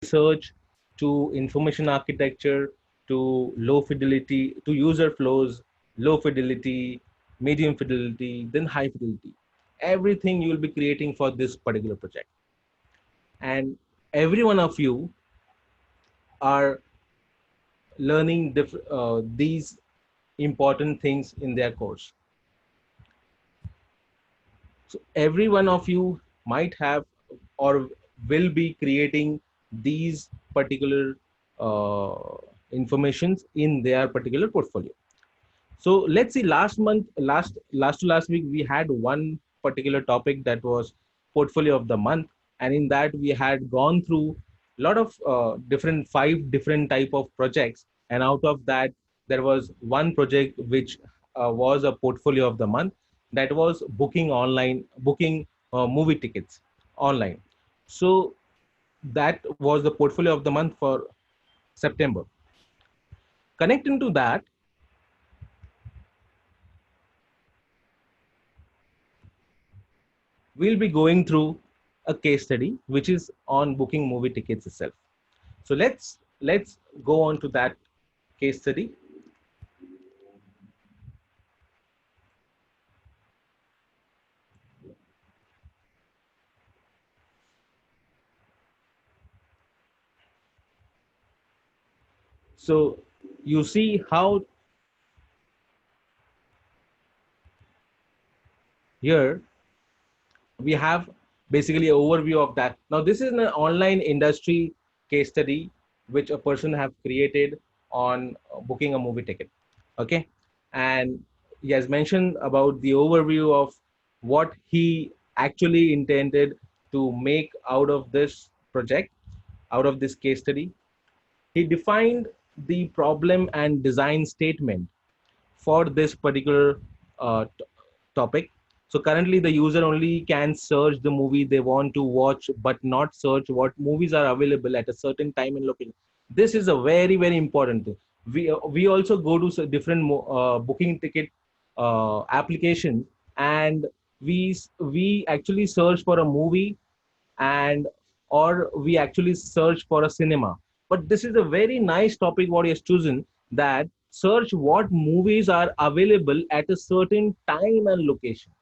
research to information architecture to low fidelity to user flows, low fidelity, medium fidelity, then high fidelity. Everything you will be creating for this particular project. And every one of you are learning these important things in their course. So every one of you might have or will be creating these particular informations in their particular portfolio. So let's see, last to last week, we had one particular topic that was portfolio of the month. And in that we had gone through a lot of five different type of projects. And out of that, there was one project which was a portfolio of the month, that was booking movie tickets online. So that was the portfolio of the month for September. Connecting to that, we'll be going through a case study which is on booking movie tickets itself. So let's go on to that case study. So you see how here we have basically an overview of that. Now this is an online industry case study which a person have created on booking a movie ticket. Okay, and he has mentioned about the overview of what he actually intended to make out of this project, out of this case study. He defined the problem and design statement for this particular topic. So currently the user only can search the movie they want to watch, but not search what movies are available at a certain time and location. This is a very, very important thing. We also go to different booking ticket application, and we actually search for a movie, and or we actually search for a cinema. But this is a very nice topic what he has chosen, that search what movies are available at a certain time and location,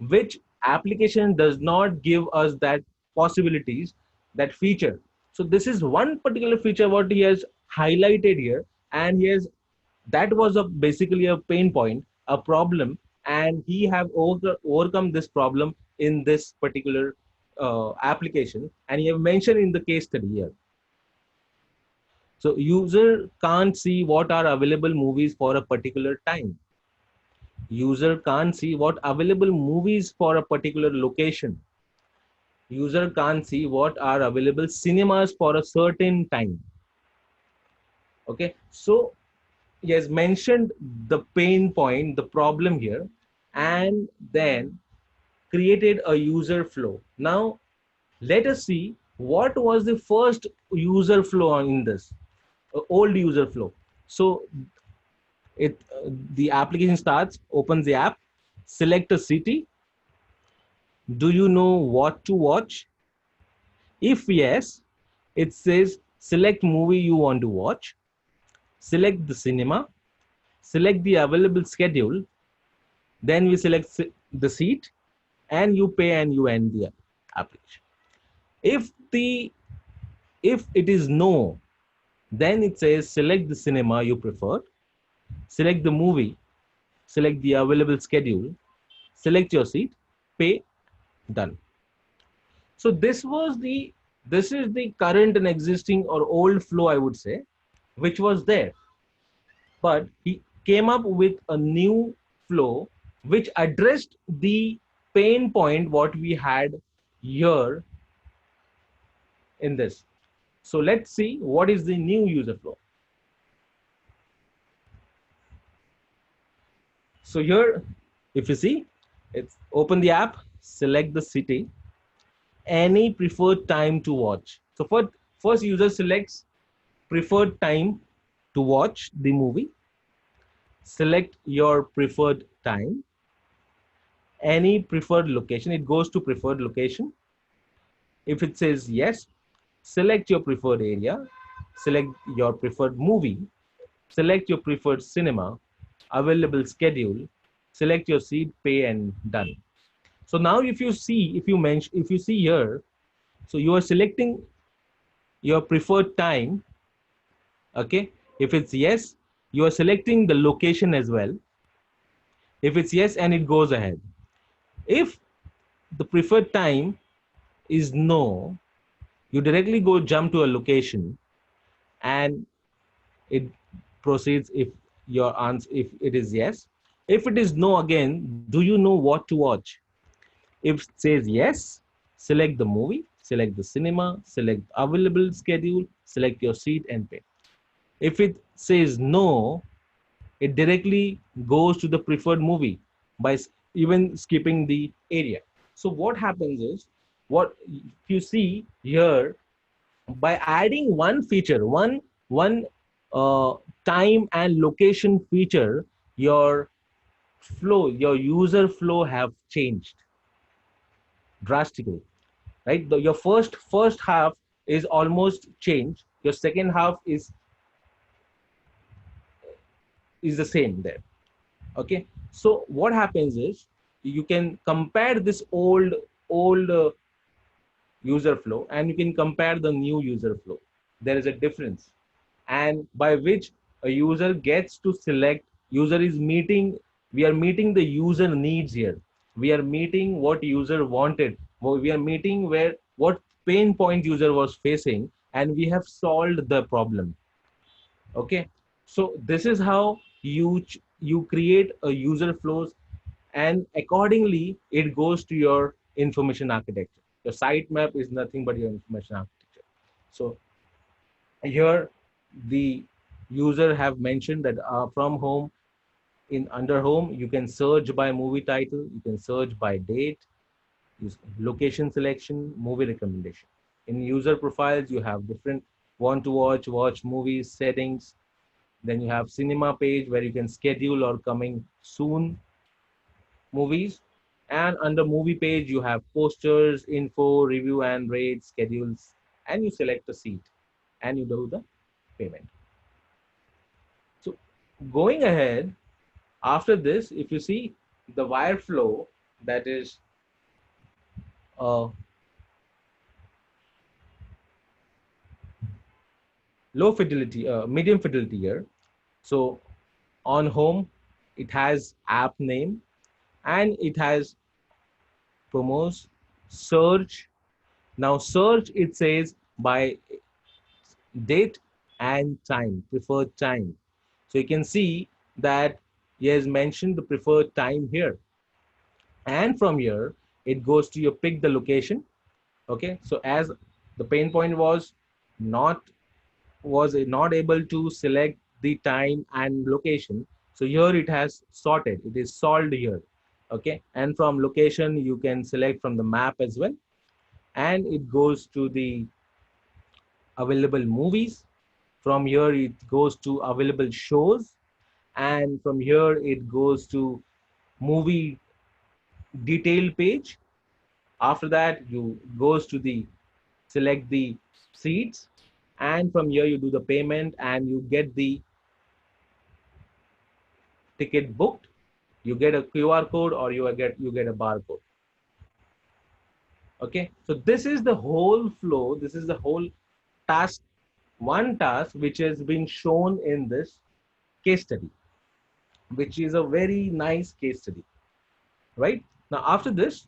which application does not give us that possibilities, that feature. So this is one particular feature what he has highlighted here. And he has, that was a basically a pain point, a problem, and he have overcome this problem in this particular application, and he have mentioned in the case study here. So user can't see what are available movies for a particular time. User can't see what available movies for a particular location. User can't see what are available cinemas for a certain time. Okay, so he has mentioned the pain point, the problem here, and then created a user flow. Now, let us see what was the first user flow in this old user flow. So the application starts, opens the app, select a city. Do you know what to watch? If yes, it says select movie you want to watch, select the cinema, select the available schedule, then we select the seat, and you pay and you end the application. If the if it is no, then it says select the cinema you prefer, select the movie, select the available schedule, select your seat, pay, done. So this is the current and existing or old flow, I would say, which was there. But he came up with a new flow which addressed the pain point what we had here in this. So let's see what is the new user flow. So here, if you see, it's open the app, select the city, any preferred time to watch. So first user selects preferred time to watch the movie, select your preferred time, any preferred location, it goes to preferred location. If it says yes, select your preferred area, select your preferred movie, select your preferred cinema, available schedule, select your seat, pay, and done. So now if you see here, so you are selecting your preferred time. Okay. If it's yes, you are selecting the location as well. If it's yes, and it goes ahead. If the preferred time is no, you directly go jump to a location, and it proceeds if your answer, if it is yes. If it is no, again, do you know what to watch? If it says yes, select the movie, select the cinema, select available schedule, select your seat, and pay. If it says no, it directly goes to the preferred movie by even skipping the area. So what happens is, what you see here, by adding one feature, one uh, time and location feature, your flow, your user flow have changed drastically, right? Your first half is almost changed. Your second half is the same there. Okay. So what happens is, you can compare this old user flow, and you can compare the new user flow. There is a difference, and by which a user gets to select, user is meeting, we are meeting the user needs here. We are meeting what user wanted. We are meeting where what pain point user was facing, and we have solved the problem. Okay. So this is how you create a user flows, and accordingly it goes to your information architecture. Your sitemap is nothing but your information architecture. So here the user have mentioned that from home, in under home, you can search by movie title, you can search by date, use location selection, movie recommendation. In user profiles, you have different want to watch movies settings. Then you have cinema page where you can schedule or coming soon movies. And under movie page, you have posters, info, review and rate, schedules, and you select a seat and you do the payment. So going ahead, after this, if you see the wire flow, that is uh, low fidelity, medium fidelity here. So on home, it has app name, and it has promos, search. Now search, it says by date and time, preferred time. So you can see that he has mentioned the preferred time here. And from here, it goes to your pick the location. Okay. So as the pain point not was not able to select the time and location. So here it has sorted, it is solved here. Okay. And from location, you can select from the map as well. And it goes to the available movies. From here, it goes to available shows. And from here, it goes to movie detail page. After that, you goes to the select the seats. And from here, you do the payment and you get the ticket booked. You get a QR code, or you get a barcode. Okay. So this is the whole flow. This is the whole task, one task which has been shown in this case study, which is a very nice case study, right? Now, after this,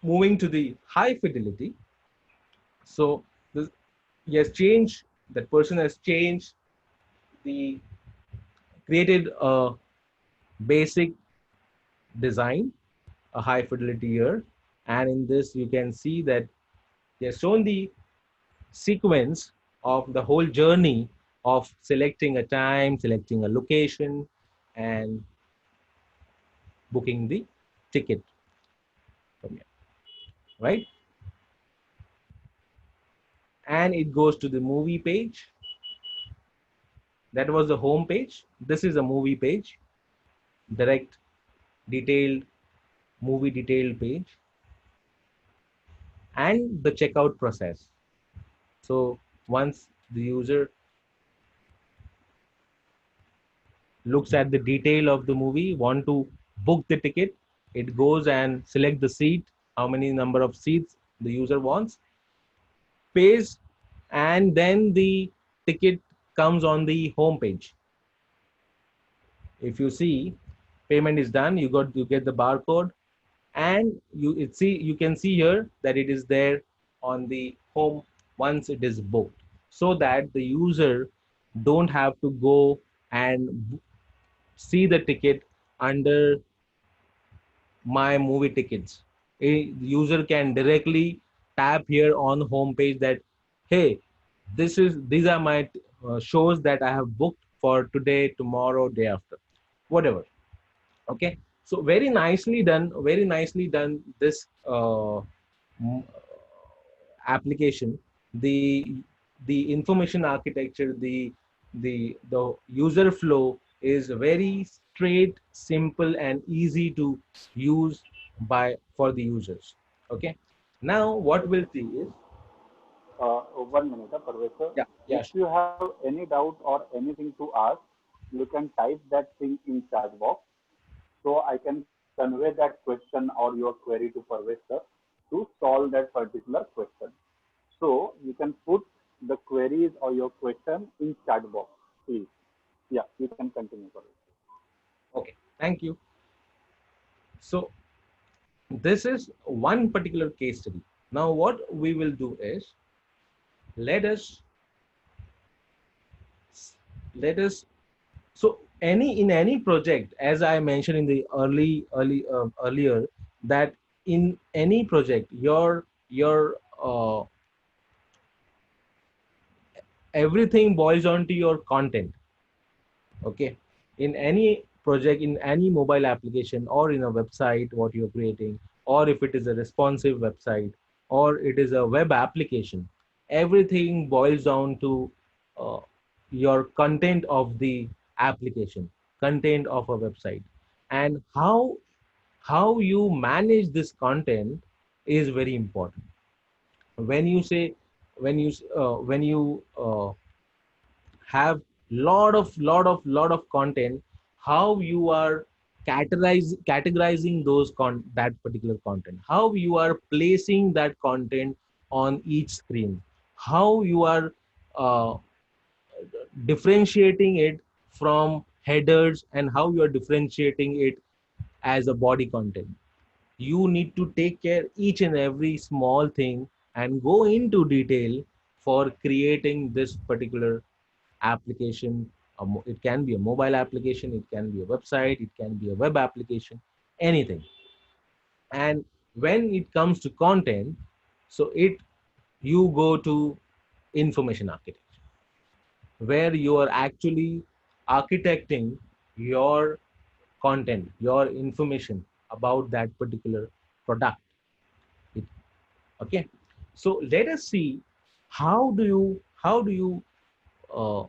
moving to the high fidelity. So this, he has changed, that person has changed the, created a basic design, a high fidelity here. And in this, you can see that he has shown the sequence of the whole journey of selecting a time, selecting a location, and booking the ticket from here, right? And it goes to the movie page. That was the home page. This is a movie page, direct, detailed, movie detailed page. and the checkout process. So once the user looks at the detail of the movie, want to book the ticket, it goes and select the seat, how many number of seats the user wants, pays, and then the ticket comes on the home page. If you see, payment is done, you get the barcode, and you can see here that it is there on the home once it is booked, so that the user don't have to go and see the ticket under my movie tickets. A user can directly tap here on home page that, hey, these are my shows that I have booked for today, tomorrow, day after, whatever. Okay, so very nicely done this m- application. The information architecture, the user flow is very straight, simple, and easy to use by for the users. Okay, now what we'll see is, 1 minute, Parvez sir. yeah, If yeah, you have any doubt or anything to ask, you can type that thing in chat box so I can convey that question or your query to Parvez sir to solve that particular question. So you can put the queries or your question in chat box, please. Yeah, you can continue, Parvez. okay, thank you. So this is one particular case study. Now what we will do is, let us let us so any in any project, as I mentioned in the earlier, that in any project your everything boils down to your content. Okay, in any project, in any mobile application, or in a website what you're creating, or if it is a responsive website, or it is a web application, everything boils down to uh, your content of the application, content of a website, and how you manage this content is very important. When you say, when you have lot of content, how you are categorizing that particular content, how you are placing that content on each screen, how you are uh, differentiating it from headers, and how you are differentiating it as a body content. You need to take care each and every small thing and go into detail for creating this particular application. It can be a mobile application, it can be a website, it can be a web application, anything. And when it comes to content, so it you go to information architecture, where you are actually architecting your content, your information about that particular product. It- okay, so let us see, how do you uh,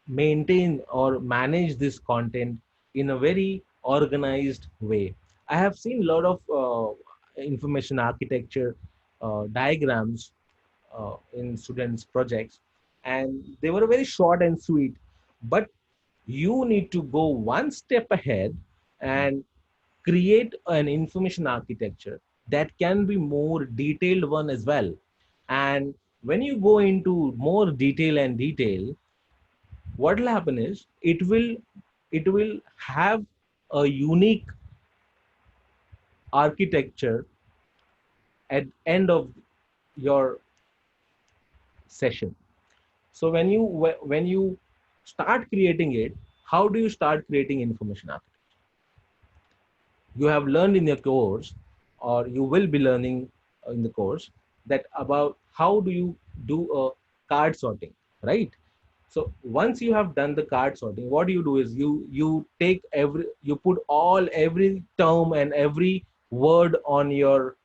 maintain or manage this content in a very organized way. I have seen a lot of information architecture diagrams in students' projects, and they were very short and sweet. But you need to go one step ahead and create an information architecture that can be more detailed one as well. And when you go into more detail, what will happen is, it will have a unique architecture at end of your session. So when you start creating it, how do you start creating information architecture? You have learned in your course, or you will be learning in the course, that about how do you do a card sorting, right? So once you have done the card sorting, what do you do is, you put every term and every word on your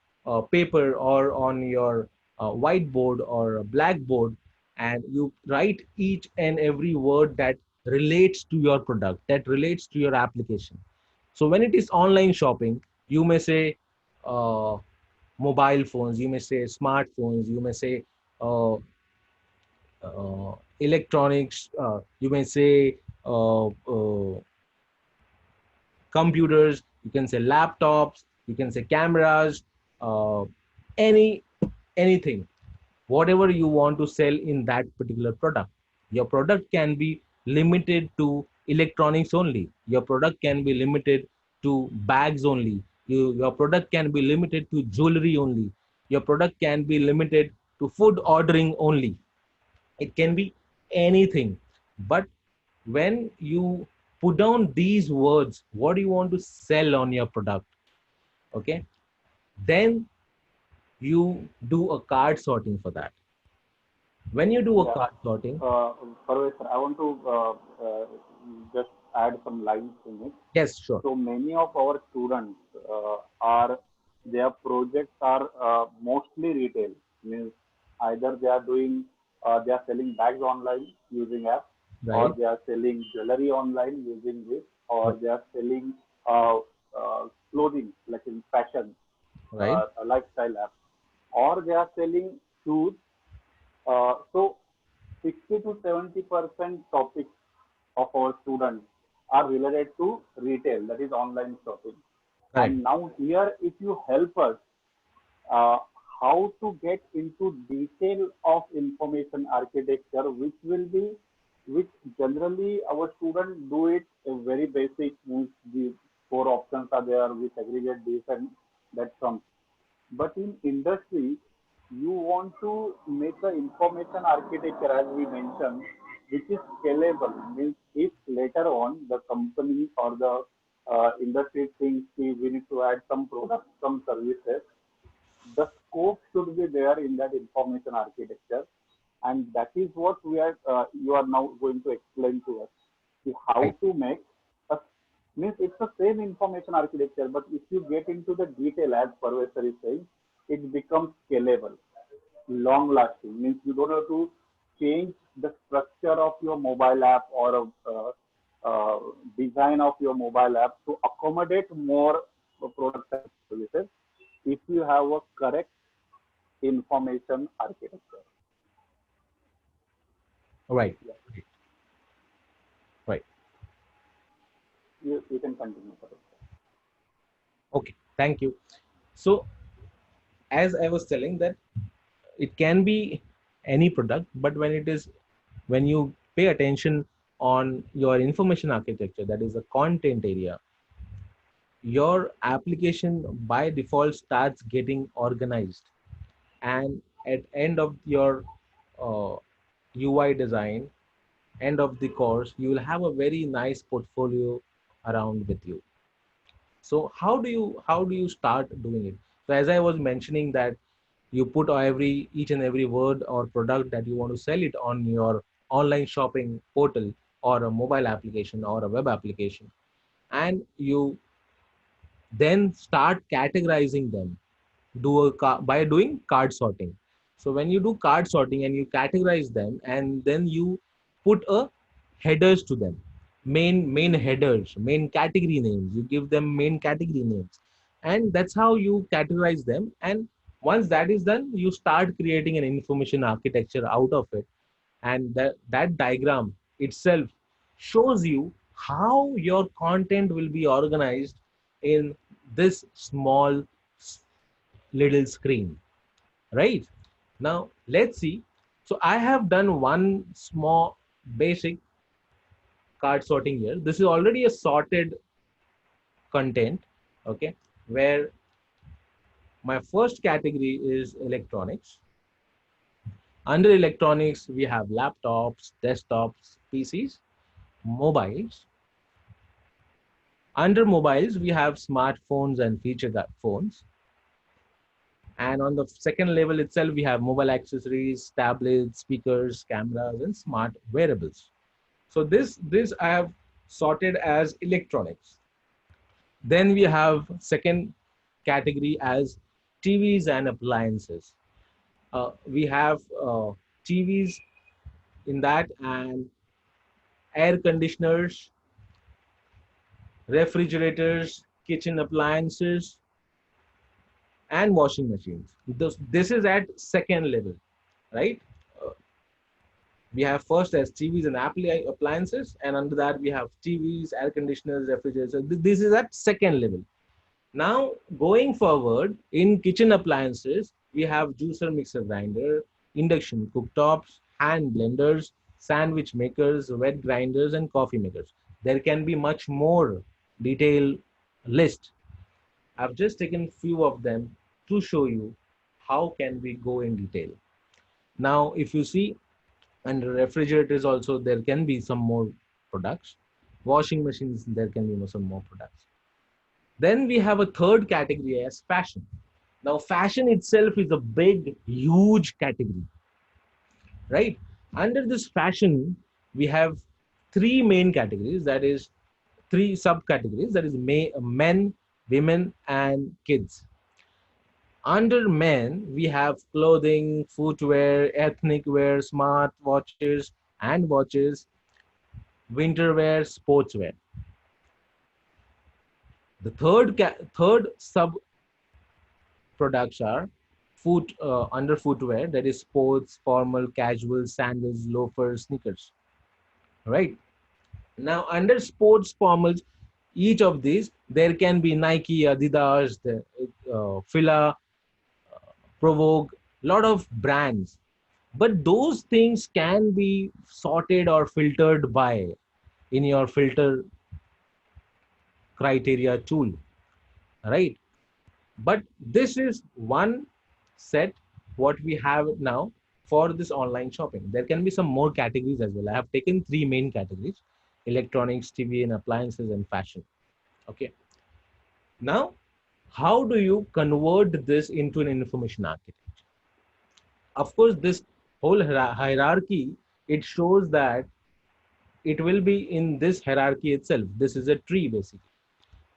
paper, or on your whiteboard or a blackboard, and you write each and every word that relates to your product, that relates to your application. So when it is online shopping, you may say, uh, mobile phones, you may say smartphones, you may say uh, electronics, you may say computers, you can say laptops, you can say cameras, uh, any anything, whatever you want to sell in that particular product. Your product can be limited to electronics only. Your product can be limited to bags only. Your product can be limited to jewelry only. Your product can be limited to food ordering only. It can be anything. But when you put down these words, what do you want to sell on your product? Okay. Then you do a card sorting for that. When you do a Yeah. card sorting, Parvez, sir, I want to just add some lines in it. yes, sure. So many of our students are their projects are mostly retail. Means either they are selling bags online using app, or Right, they are selling jewelry online using this, or right, they are selling uh, clothing like in fashion, right, a lifestyle app, or they are selling shoes. So 60 to 70% topics of our students are related to retail, that is online shopping. correct. And now here, if you help us uh, how to get into detail of information architecture, which generally our students do it a very basic, means the four options are there, we segregate this and that comes. But in industry, you want to make the information architecture, as we mentioned, which is scalable. Means if later on the company or the industry thinks we need to add some products, some services, the scope should be there in that information architecture, and that is what we are you are now going to explain to us, how Right. to make a, means it's the same information architecture, but if you get into the detail, as Parvez is saying, it becomes scalable, long lasting. Means you don't have to change the structure of your mobile app or a uh, design of your mobile app to accommodate more products and services if you have a correct information architecture. Right. Yeah, Right. you can continue. Okay. Thank you. So, as I was telling that it can be any product, but when you pay attention on your information architecture, that is the content area, your application by default starts getting organized, and at end of your uh, UI design, end of the course, you will have a very nice portfolio around with you. So how do you start doing it? So as I was mentioning that you put every each and every word or product that you want to sell it on your online shopping portal or a mobile application or a web application, and you then start categorizing them, by doing card sorting. So when you do card sorting and you categorize them, and then you put a headers to them, main headers, main category names, you give them main category names, and that's how you categorize them. And once that is done, you start creating an information architecture out of it, and that diagram itself shows you how your content will be organized in this small little screen. Right. Now let's see. So I have done one small basic card sorting here. This is already a sorted content, okay, where my first category is electronics. Under electronics, we have laptops, desktops, PCs, mobiles. Under mobiles, we have smartphones and feature phones. And on the second level itself, we have mobile accessories, tablets, speakers, cameras, and smart wearables. So this I have sorted as electronics. Then we have second category as TVs and appliances. We have TVs in that, and air conditioners, refrigerators, kitchen appliances, and washing machines. This is at second level, right? Uh, we have first as TVs and appliances, and under that we have TVs, air conditioners, refrigerators. So this is at second level. Now, going forward, in kitchen appliances, we have juicer, mixer, grinder, induction cooktops, hand blenders, sandwich makers, wet grinders, and coffee makers. There can be much more detailed list. I've just taken few of them to show you how can we go in detail. Now, if you see under refrigerators also, there can be some more products. Washing machines, there can be some more products. Then we have a third category as fashion. Now, fashion itself is a big, huge category, right? Under this fashion, we have three main categories, that is, three subcategories, that is, men, women, and kids. Under men, we have clothing, footwear, ethnic wear, smart watches, and watches, winter wear, sportswear. The third sub products are under footwear, that is sports, formal, casual, sandals, loafers, sneakers, right? Now under sports formals, each of these, there can be Nike, Adidas, Fila, Provoke, lot of brands, but those things can be sorted or filtered by in your filter criteria tool, right? But this is one set what we have now for this online shopping. There can be some more categories as well. I have taken three main categories: electronics, TV and appliances, and fashion. Okay. Now, how do you convert this into an information architecture? Of course, this whole hierarchy, it shows that it will be in this hierarchy itself. This is a tree basically.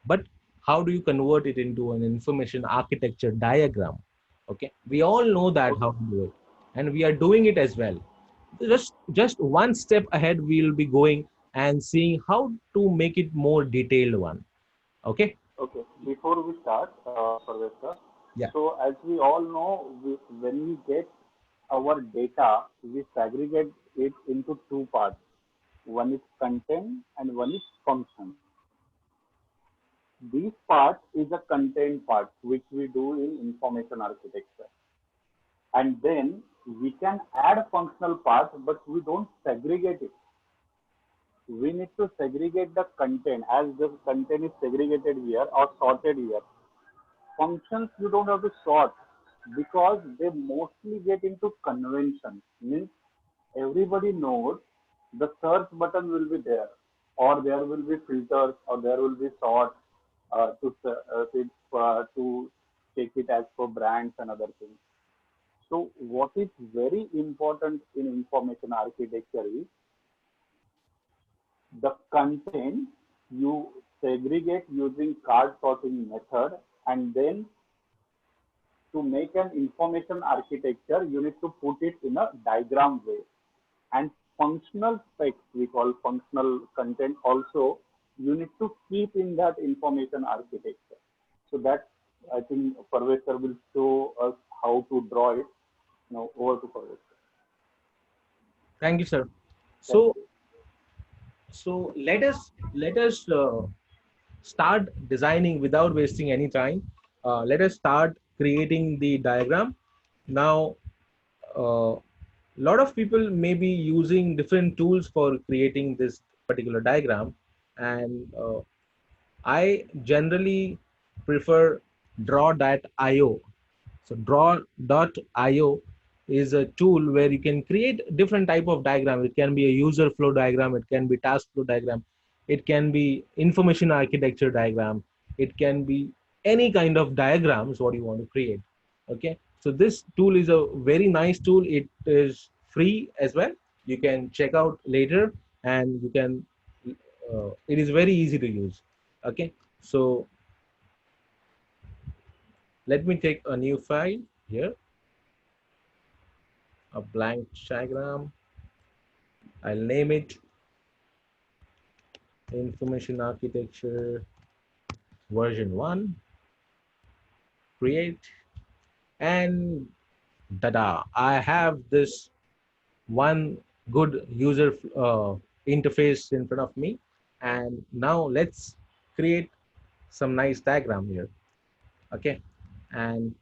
But how do you convert it into an information architecture diagram? Okay, we all know that how to do it, and we are doing it as well. Just one step ahead, we will be going and seeing how to make it more detailed one. Okay. Okay, before we start, Parvez, Yeah. so as we all know, when we get our data, we segregate it into two parts. One is content and one is function. This part is a content part, which we do in information architecture. And then we can add functional part, but we don't segregate it. We need to segregate the content as the content is segregated here or sorted here. Functions you don't have to sort because they mostly get into convention. Means everybody knows the search button will be there, or there will be filters, or there will be sort to take it as per brands and other things. So what is very important in information architecture is the content you segregate using card sorting method, and then to make an information architecture, you need to put it in a diagram way. And functional specs, we call functional content also, you need to keep in that information architecture. So that I think Parvez sir will show us how to draw it. Now over to Parvez sir. Thank you, sir. Thank So you. let us start designing without wasting any time. Let us start creating the diagram. Now, a lot of people may be using different tools for creating this particular diagram, and I generally prefer draw.io. So draw.io is a tool where you can create different type of diagram. It can be a user flow diagram, it can be task flow diagram, it can be information architecture diagram, it can be any kind of diagrams what you want to create. Okay, so this tool is a very nice tool. It is free as well. You can check out later, and you can it is very easy to use. Okay, so let me take a new file here, a blank diagram. I'll name it information architecture version 1. Create. And tada, I have this one good user interface in front of me. And now let's create some nice diagram here. Okay. And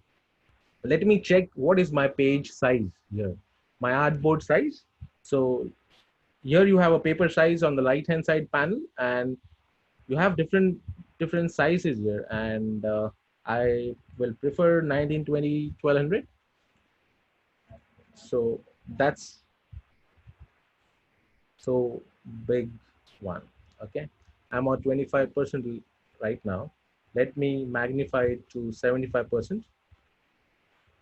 let me check what is my page size here, my artboard size. So here you have a paper size on the right hand side panel, and you have different sizes here. And I will prefer 1920 1200. So that's so big one. Okay, I'm on 25% right now. Let me magnify it to 75%.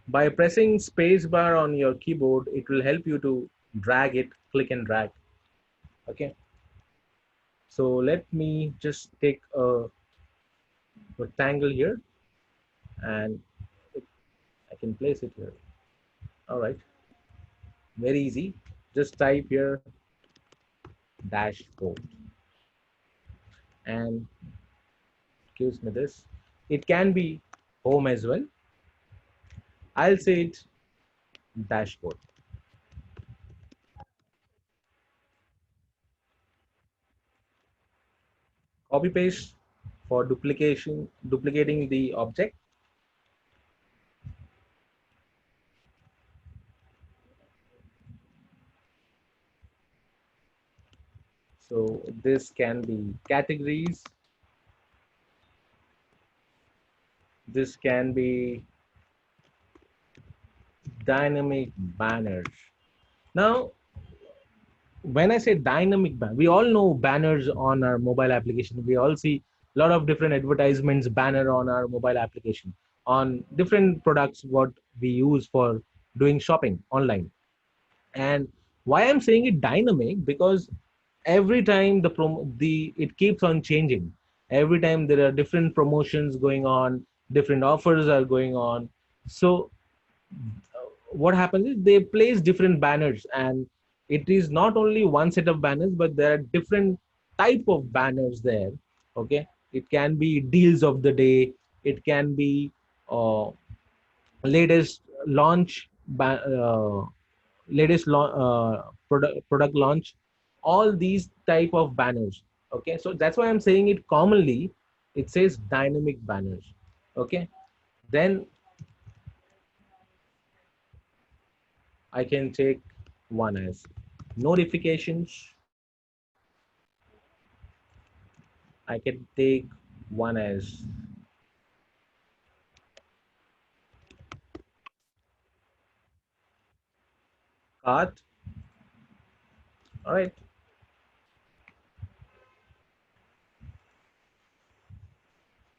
By pressing spacebar on your keyboard, it will help you to drag it, click and drag. Okay, so let me just take a rectangle here, and I can place it here. All right, very easy. Just type here dashboard and gives me this. It can be home as well. I'll say it dashboard. Copy paste for duplicating the object. So this can be categories. This can be dynamic banners. Now, when I say dynamic banner, we all know banners on our mobile application. We all see a lot of different advertisements banner on our mobile application on different products what we use for doing shopping online. And why I'm saying it dynamic, because every time the it keeps on changing. Every time there are different promotions going on, different offers are going on. So what happens is they place different banners, and it is not only one set of banners, but there are different type of banners there. Okay, it can be deals of the day, it can be latest launch product launch, all these type of banners. Okay, so that's why I'm saying it commonly, it says dynamic banners. Okay, then I can take one as notifications. I can take one as cart. All right.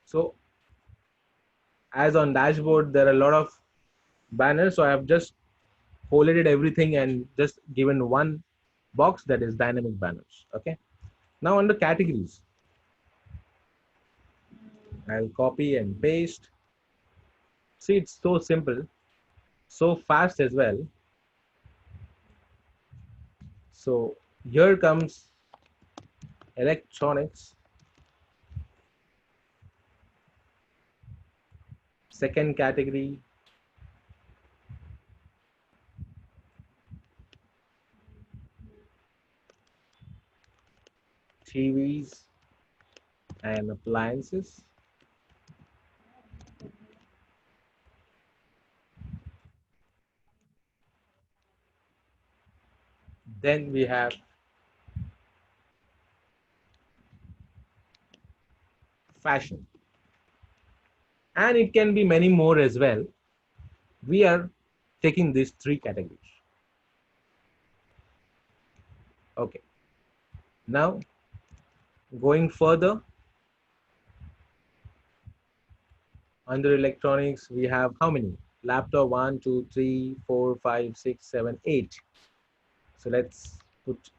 So as on dashboard, there are a lot of banners. So I have just collated everything and just given one box that is dynamic banners. Okay. Now under categories, I'll copy and paste. See, it's so simple, so fast as well. So here comes electronics. Second category, TVs and appliances. Then we have fashion, and it can be many more as well. We are taking these three categories. Okay, now going further, under electronics we have how many? Laptop, 1 2 3 4 5 6 7 8. So let's put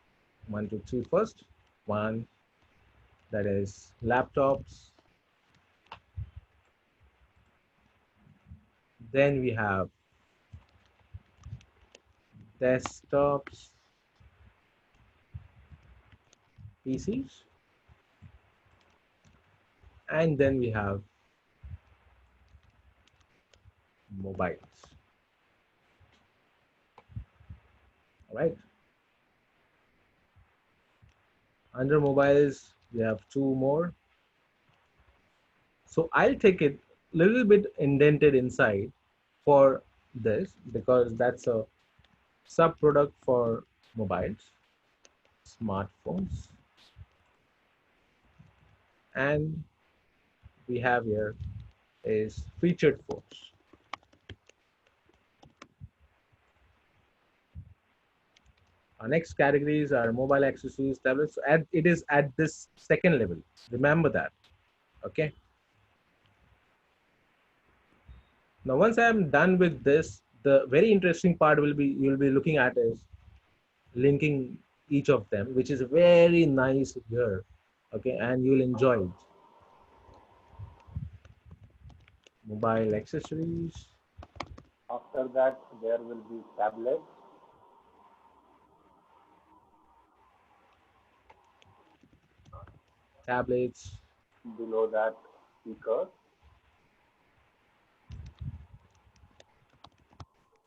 1 2 3 first. One, that is laptops. Then we have desktops, PCs, and then we have mobiles. All right. Under mobiles, we have two more. So I'll take it a little bit indented inside for this because that's a sub product for mobiles, smartphones, and we have here is featured phones. Our next categories are mobile accessories, tablets. So it is at this second level. Remember that. Okay. Now, once I am done with this, the very interesting part will be you'll be looking at is linking each of them, which is very nice here. Okay, and you'll enjoy it. Mobile accessories, After that, there will be tablets. tablets, Below that, speakers.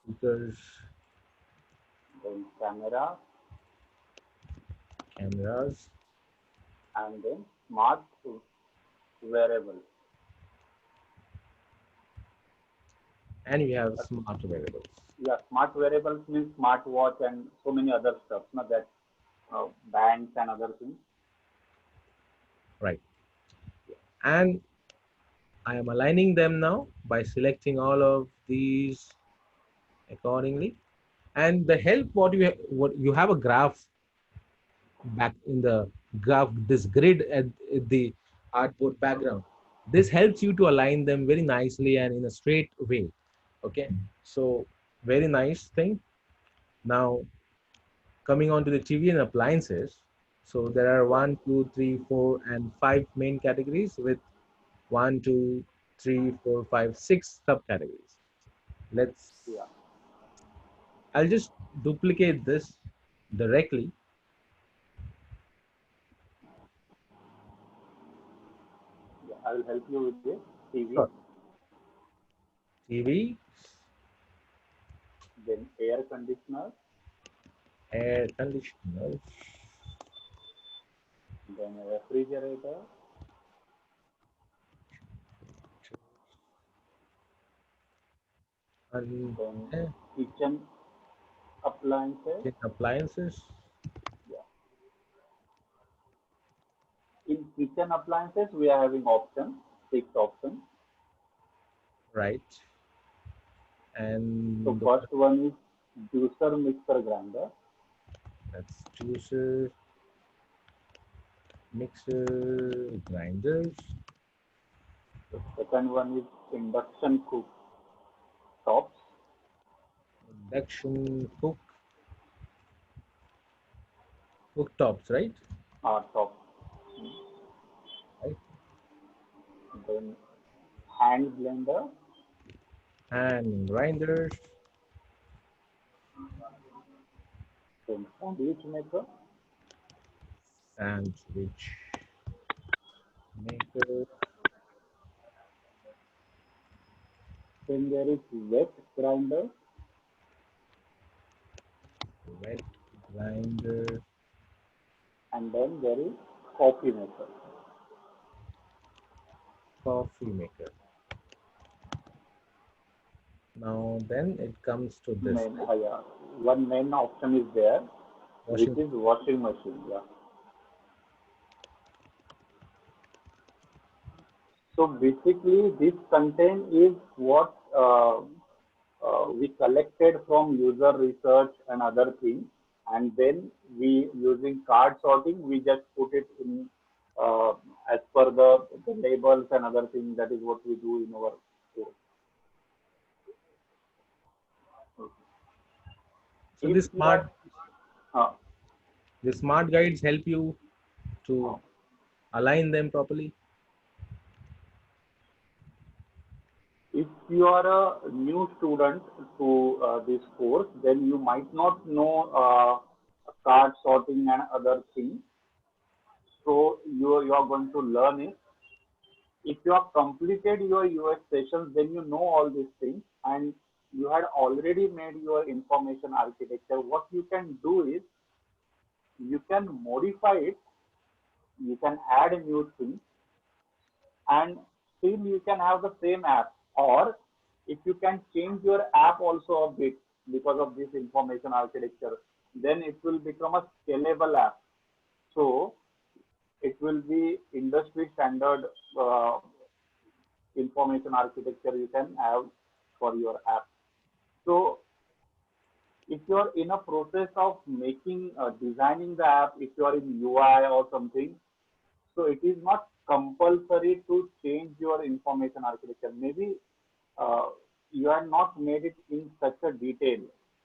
speakers, Then camera, cameras, and then smart wearable. and we have smart wearables. Yeah, smart wearables means smartwatch and so many other stuff, not that bands and other things. Right. And I am aligning them now by selecting all of these accordingly. And the help what you have a graph back in the graph, this grid at the artboard background. This helps you to align them very nicely and in a straight way. Okay, so very nice thing. Now coming on to the TV and appliances. So there are Yeah, one, two, three, four, and five main categories with one, two, three, four, five, six subcategories. Let's. yeah, I'll just duplicate this directly. yeah. I will help you with this. TV, Sure. TV, then air conditioner, air conditioners, then refrigerator, and then eh, kitchen appliances. appliances, Yeah. In kitchen appliances, we are having options, six options. right? So And first one is juicer, mixer, grinder. that's juicer, mixer, grinders, The second one is induction cook tops, induction cooktops, right? top. Right. Then hand blender, And grinders, then sandwich maker, sandwich maker, then there is wet grinder, wet grinder, and then there is coffee maker. coffee maker. Now then it comes to this Main, yeah. One main option is there, which washing. is washing machine. Yeah. So basically, this content is what we collected from user research and other things, and then we using card sorting, we just put it in uh, as per the labels and other things. That is what we do in our course. So If you are uh, the smart guides help you uh, to align them properly. if you are a new student to this course, then you might not know card sorting and other things. So you are going to learn it. If you have completed your US sessions, then you know all these things, and you had already made your information architecture, what you can do is you can modify it, you can add new things, and still you can have the same app. Or if you can change your app also a bit because of this information architecture, then it will become a scalable app. So it will be industry standard information architecture you can have for your app. So if you're in a process of making designing the app, if you are in UI or something, so it is not compulsory to change your information architecture. Maybe uh, you had not made it in such a detail,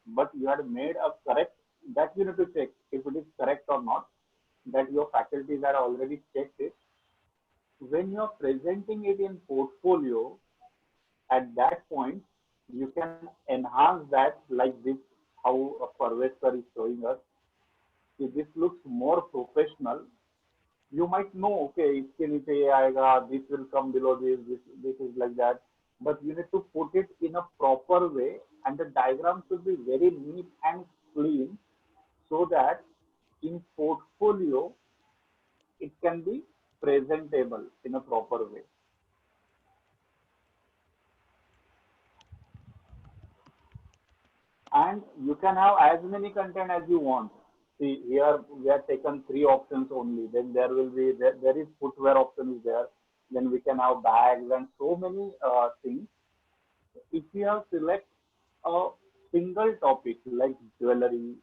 but you had made a correct, that you need to check if it is correct or not, that your faculties had already checked it. When you're presenting it in portfolio, at that point, you can enhance that like this, how Parvez sir is showing us. If this looks more professional, you might know, okay, इसके नीचे ये आएगा, this will come below this, this is like that. But you need to put it in a proper way, and the diagram should be very neat and clean, so that in portfolio it can be presentable in a proper way. And you can have as many content as you want. See, here we have taken three options only. Then there will be there is footwear option is there. Then we can have bags and so many things. If you have select a single topic like jewelry,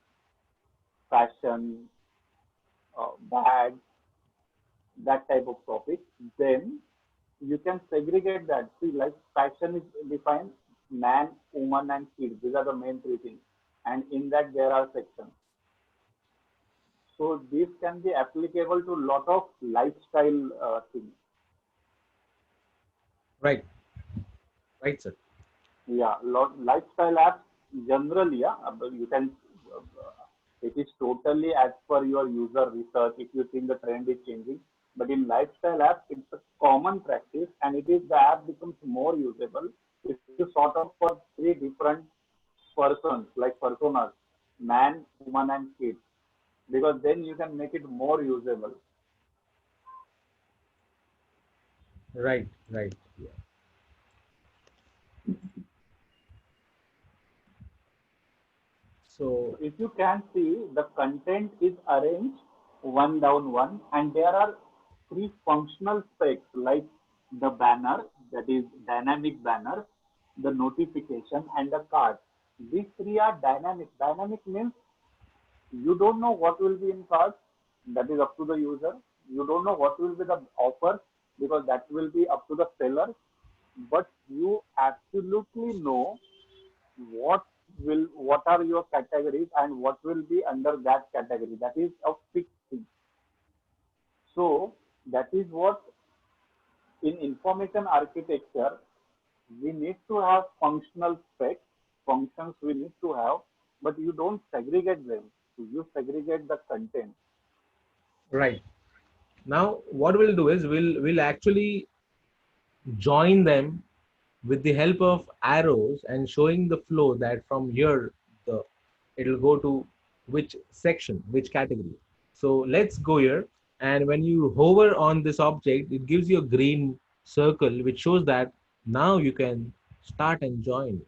fashion, bags, that type of topic, then you can segregate that. See, like fashion is defined man, woman, and kids. These are the main three things. And in that there are sections. So this can be applicable to lot of lifestyle things. Right, right, sir. Yeah, lot lifestyle apps generally, yeah, you can. It is totally as per your user research. If you think the trend is changing, but in lifestyle apps, it's a common practice, and it is the app becomes more usable if you sort of for three different persons like personas, man, woman, and kids, because then you can make it more usable. Right, right. Yeah. So So, if you can see, the content is arranged one down one, and there are three functional specs like the banner, that is dynamic banner, the notification, and the card. These three are dynamic. Dynamic means you don't know what will be in card. That is up to the user. You don't know what will be the offer, because that will be up to the seller. But you absolutely know what what are your categories and what will be under that category. That is a fixed thing. So that is what in information architecture we need to have functional specs, functions we need to have, but you don't segregate them. You segregate the content. right. Now, what we'll do is we'll actually join them with the help of arrows and showing the flow that from here the it'll go to which section, which category. So let's go here, and when you hover on this object, it gives you a green circle which shows that now you can start and join.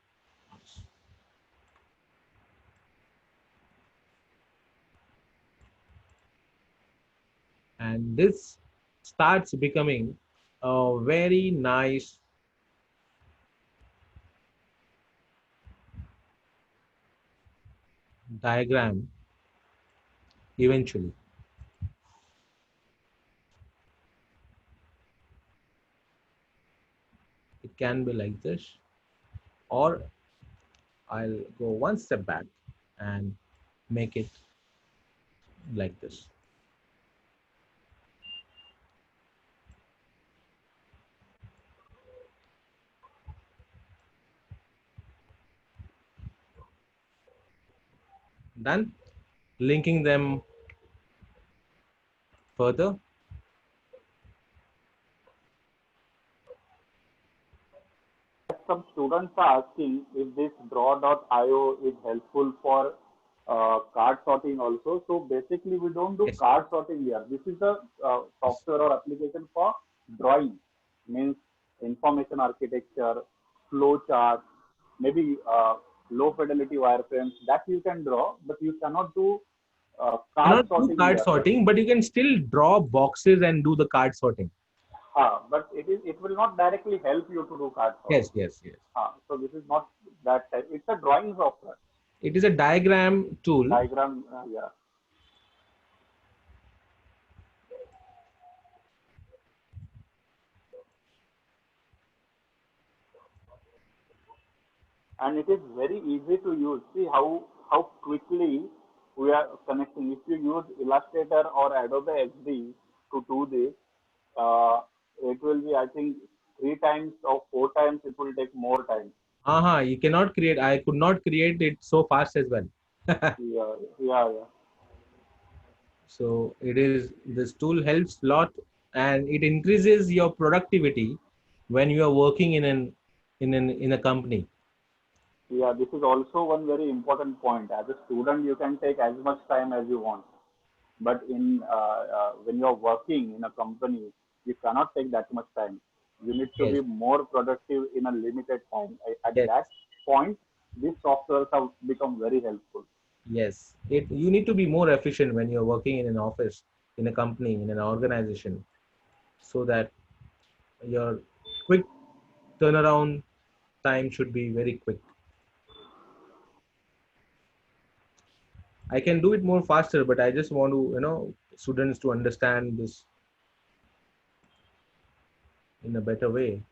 And this starts becoming a very nice diagram eventually. It can be like this, or I'll go one step back and make it like this. Done. Linking them further. some students are asking if this draw.io is helpful for card sorting also. So basically, we don't do Yes. card sorting here. This is a software or application for drawing, means information architecture, flow chart, maybe low fidelity wireframes that you can draw, but you cannot do card Cannot do sorting card here. sorting, but you can still draw boxes and do the card sorting. But it will not directly help you to do card Yes, sorting. yes, yes. So this is not that type. It's a drawing software. It is a diagram tool. Diagram, yeah. And it is very easy to use. See how quickly we are connecting. If you use Illustrator or Adobe XD to do this, uh, it will be, I think, 3 times or 4 times. It will take more time. You cannot create. I could not create it so fast as well. Yeah, yeah, yeah. So it is, this tool helps a lot, and it increases your productivity when you are working in a company. Yeah, this is also one very important point. As a student, you can take as much time as you want, but in when you are working in a company, you cannot take that much time. You need to Yes, be more productive in a limited time. At yes, that point, these softwares have become very helpful. yes. It, you need to be more efficient when you're working in an office, in a company, in an organization, so that your quick turnaround time should be very quick. I can do it more faster, but I just want to, students to understand this in a better way.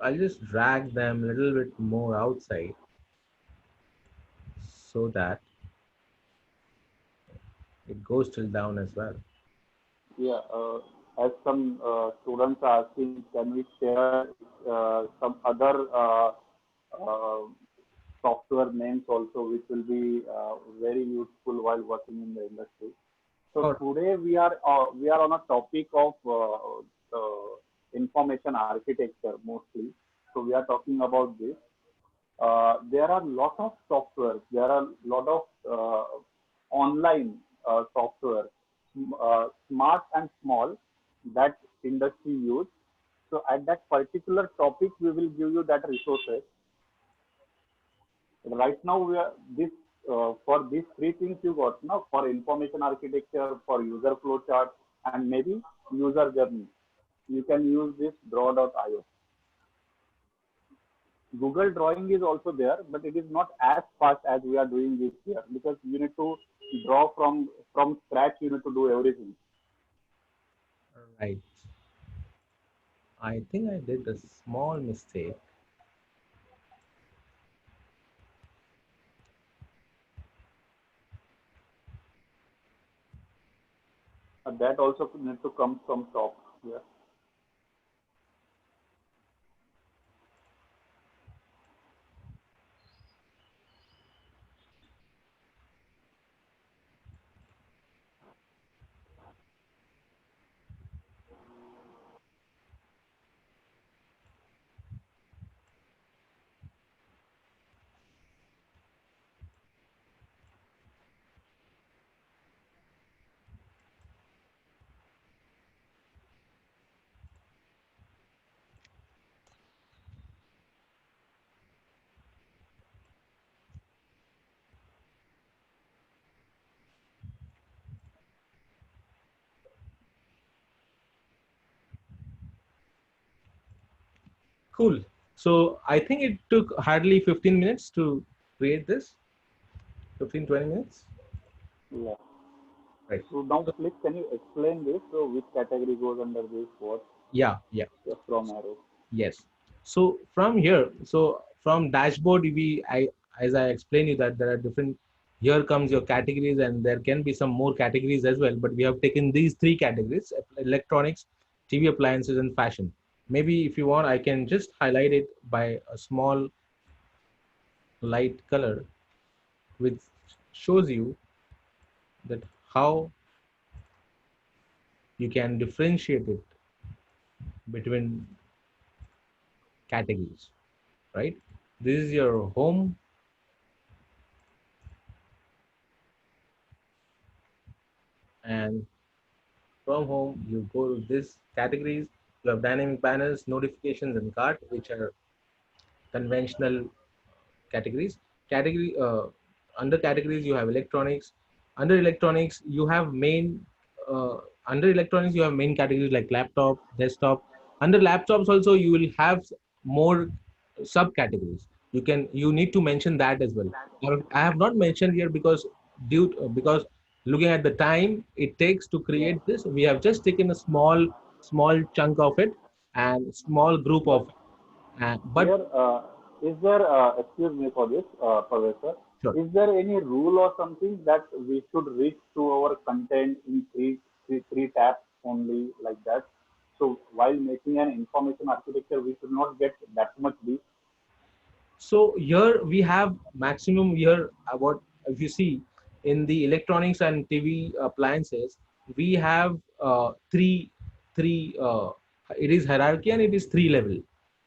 I'll just drag them a little bit more outside so that it goes till down as well. Yeah, as some students are asking, can we share some other uh, software names also, which will be very useful while working in the industry. So Or today we are on a topic of information architecture mostly. So we are talking about this. There are a lot of software. There are a lot of online software, smart and small, that industry use. So at that particular topic, we will give you that resources. Right now, we are this for these three things you got now, for information architecture, for user flow chart, and maybe user journey. You can use this draw.io. Google Drawing is also there, but it is not as fast as we are doing this here, because you need to draw from scratch. You need to do everything. right. I think I did a small mistake. That also need to come from top. Yeah. Cool. So I think it took hardly 15 minutes to create this. 15, 20 minutes. Yeah. Right. So now, So, please, can you explain this? So which category goes under this? What? yeah, yeah. From arrow. Yes. So from here, so from dashboard, as I explained you that there are different, here comes your categories and there can be some more categories as well, but we have taken these three categories: electronics, TV appliances, and fashion. Maybe if you want, I can just highlight it by a small light color, which shows you that how you can differentiate it between categories, right? This is your home, and from home you go to this categories. You have dynamic banners, notifications, and cart, which are conventional categories. Category Under categories you have electronics. Under electronics you have main uh, under electronics you have main categories like laptop, desktop. Under laptops also you will have more subcategories. You need to mention that as well. I have not mentioned here because because looking at the time it takes to Yeah. create this, we have just taken a small chunk of it and small group But of it. But here, is there, excuse me for this, Professor, sure. is there any rule or something that we should reach to our content in three taps only like that? So while making an information architecture, we should not get that much deep. So here we have maximum here. What if you see in the electronics and TV appliances, we have three. It is hierarchy and it is three level,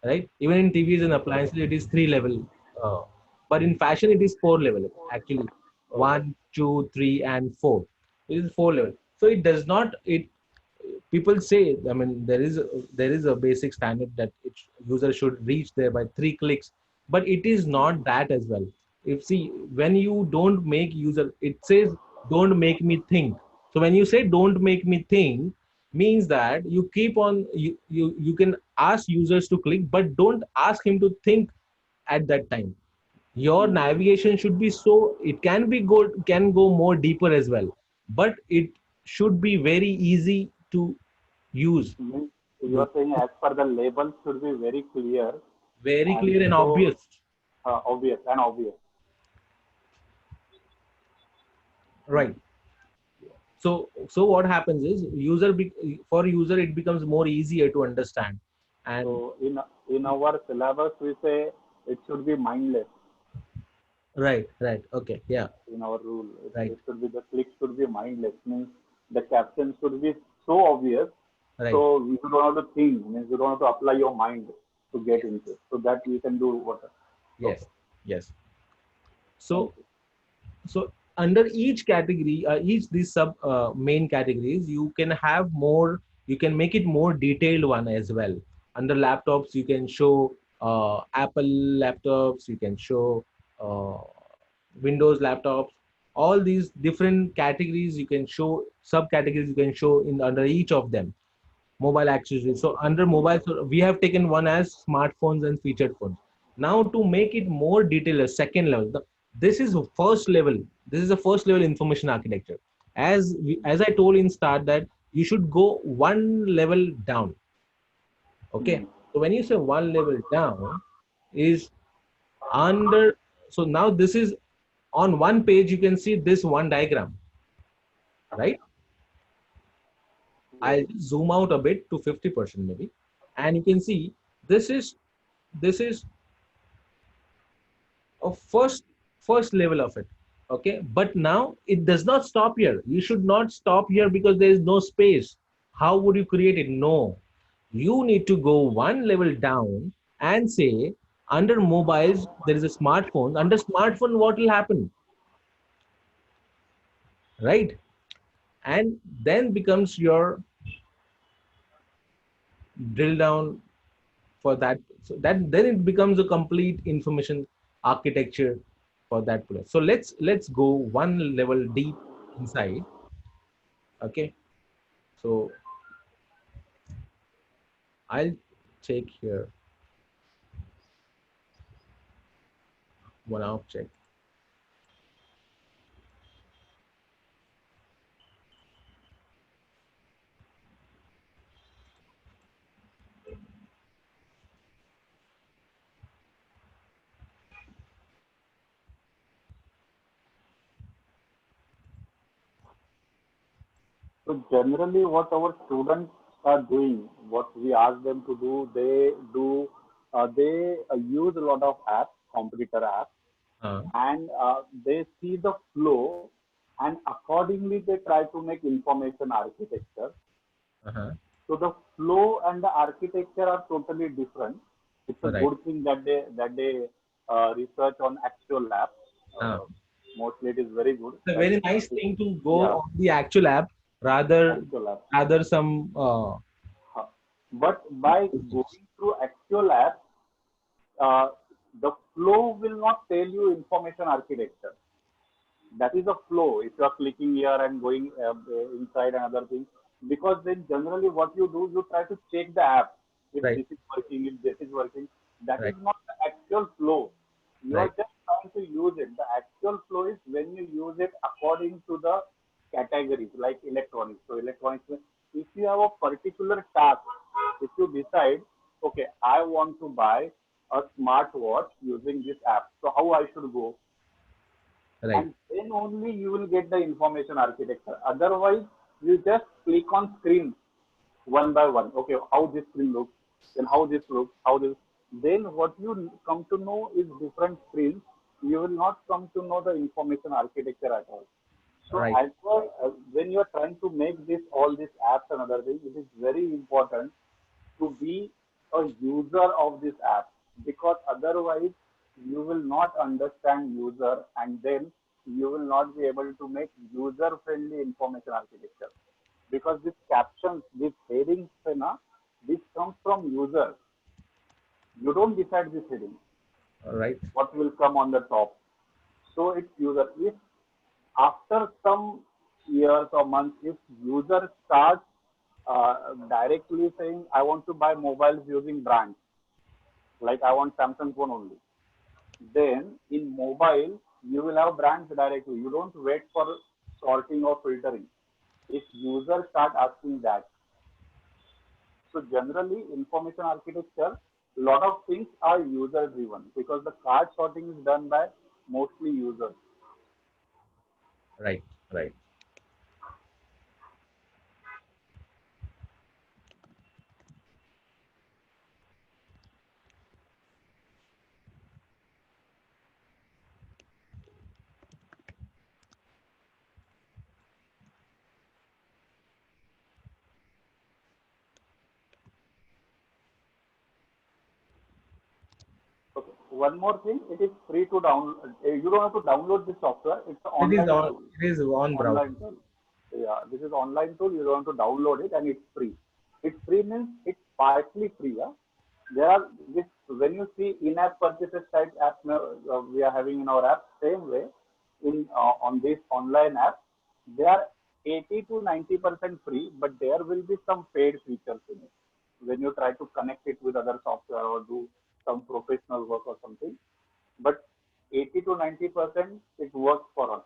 right? Even in TVs and appliances, it is three level. Uh, but in fashion, it is four level actually. Okay. One, two, three, and four. It is four level. So it does not. It people say. I mean, there is a basic standard that user should reach there by 3 clicks, but it is not that as well. If see, when you don't make user, it says don't make me think. So when you say don't make me think, means that you keep on you can ask users to click, but don't ask him to think at that time. Your Hmm. navigation should be so it can go more deeper as well, but it should be very easy to use. Means you are saying as per the label should be very clear Very and clear and so obvious. obvious and obvious. Right. So what happens is for user it becomes more easier to understand. And So in our syllabus we say it should be mindless. right, okay, yeah, In our rule, right, it should be the click should be mindless. Means the caption should be so obvious. right, So you don't have to think. Means you don't have to apply your mind to get yes, into. So that you can do what. Okay. yes, yes. Thank So you. so under each category, each these sub main categories, you can make it more detailed one as well. Under laptops you can show Apple laptops, you can show uh, Windows laptops. All these different categories you can show, subcategories you can show in under each of them. Mobile accessories. So under mobile, so we have taken one as smartphones and featured phones. Now to make it more detailed, a second level. This is first level. This is the first level information architecture. As I told in start that you should go one level down. Okay. Hmm. So when you say one level down, is under. So now this is on one page. You can see this one diagram, right? Yes. I'll zoom out a bit to 50% maybe, and you can see this is this is a first level of it. Okay, but now it does not stop here. You should not stop here because there is no space. How would you create it? No, you need to go one level down and say under mobiles there is a smartphone. Under smartphone, what will happen, right? And then becomes your drill down for that. So that then it becomes a complete information architecture for that place. So let's go one level deep inside. Okay, so I'll take here one object. So generally, what our students are doing, what we ask them to do, they do. They use a lot of apps, competitor apps, uh, and they see the flow, and accordingly they try to make information architecture. uh-huh. So the flow and the architecture are totally different. It's a Right. good thing that they research on actual lab. Uh, Mostly it is very good. it's a Like very nice thing to go yeah, on the actual app rather actual lab. some But by going through actual apps, uh, the flow will not tell you information architecture. That is a flow. If you are clicking here and going inside and other things, because then generally what you do, you try to check the app if right, this is working, if this is working. That is right, not the actual flow. You are right, just trying to use it. The actual flow is when you use it according to the categories, like electronics. So electronics, if you have a particular task, if you decide, okay, I want to buy a smartwatch using this app, so how I should go? right, And then only you will get the information architecture. Otherwise, you just click on screens one by one. Okay, how this screen looks, then how this looks, how this. Then what you come to know is different screens. You will not come to know the information architecture at all. So right, as well, when you are trying to make this all these apps and other things, it is very important to be a user of this app, because otherwise you will not understand user, and then you will not be able to make user friendly information architecture, because these captions, these headings, this comes from user. You don't decide this heading, right, what will come on the top. So it's user. If after some years or months, if user starts directly saying, I want to buy mobiles using brands, like I want Samsung phone only, then in mobile, you will have brands directly. You don't wait for sorting or filtering. If users start asking that, so generally information architecture, lot of things are user driven, because the card sorting is done by mostly users. right, right. Okay. One more thing, it is free to download. You don't have to download this software. It's an It is online on. tool. It is on browser. Online tool. Yeah, this is online tool. You don't have to download it, and it's free. It's free means it's partly free. Yeah? There are this, when you see in-app purchases type app we are having in our app, same way in on this online app, they are 80 to 90% free, but there will be some paid features in it. When you try to connect it with other software or do some professional work or something, but 80 to 90% it works for us.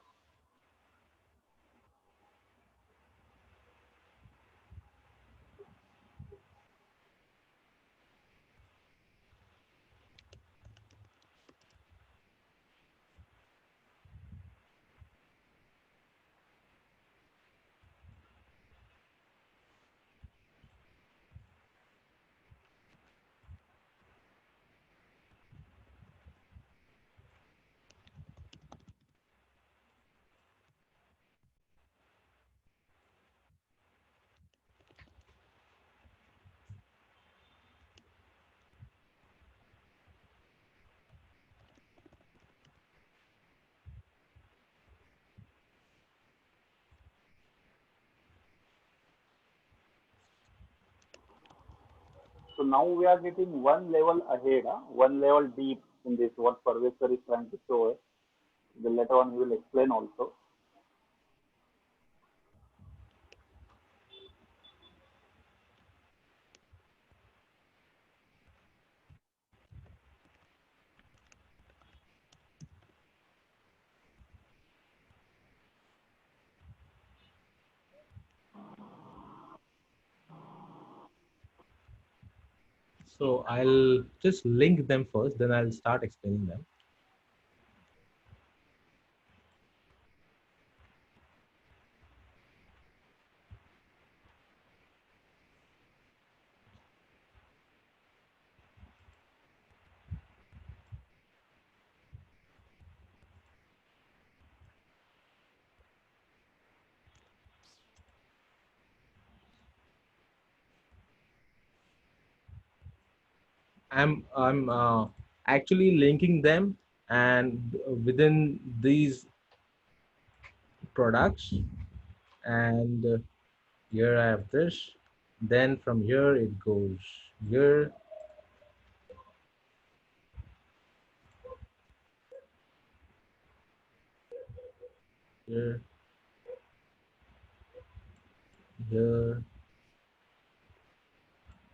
So now we are getting one level ahead, one level deep in this, what Parvez is trying to show us. The later on he will explain also. So I'll just link them first, then I'll start explaining them. I'm actually linking them, and within these products, and here I have this. Then from here it goes here, here, here,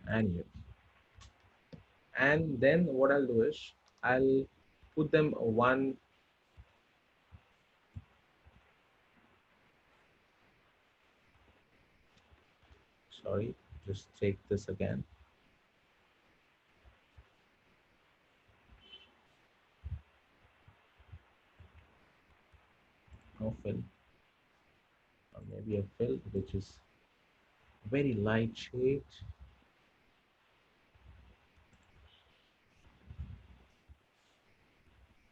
and here. And then what I'll do is I'll put them one. Sorry, just take this again. No fill, or maybe a fill which is very light shade.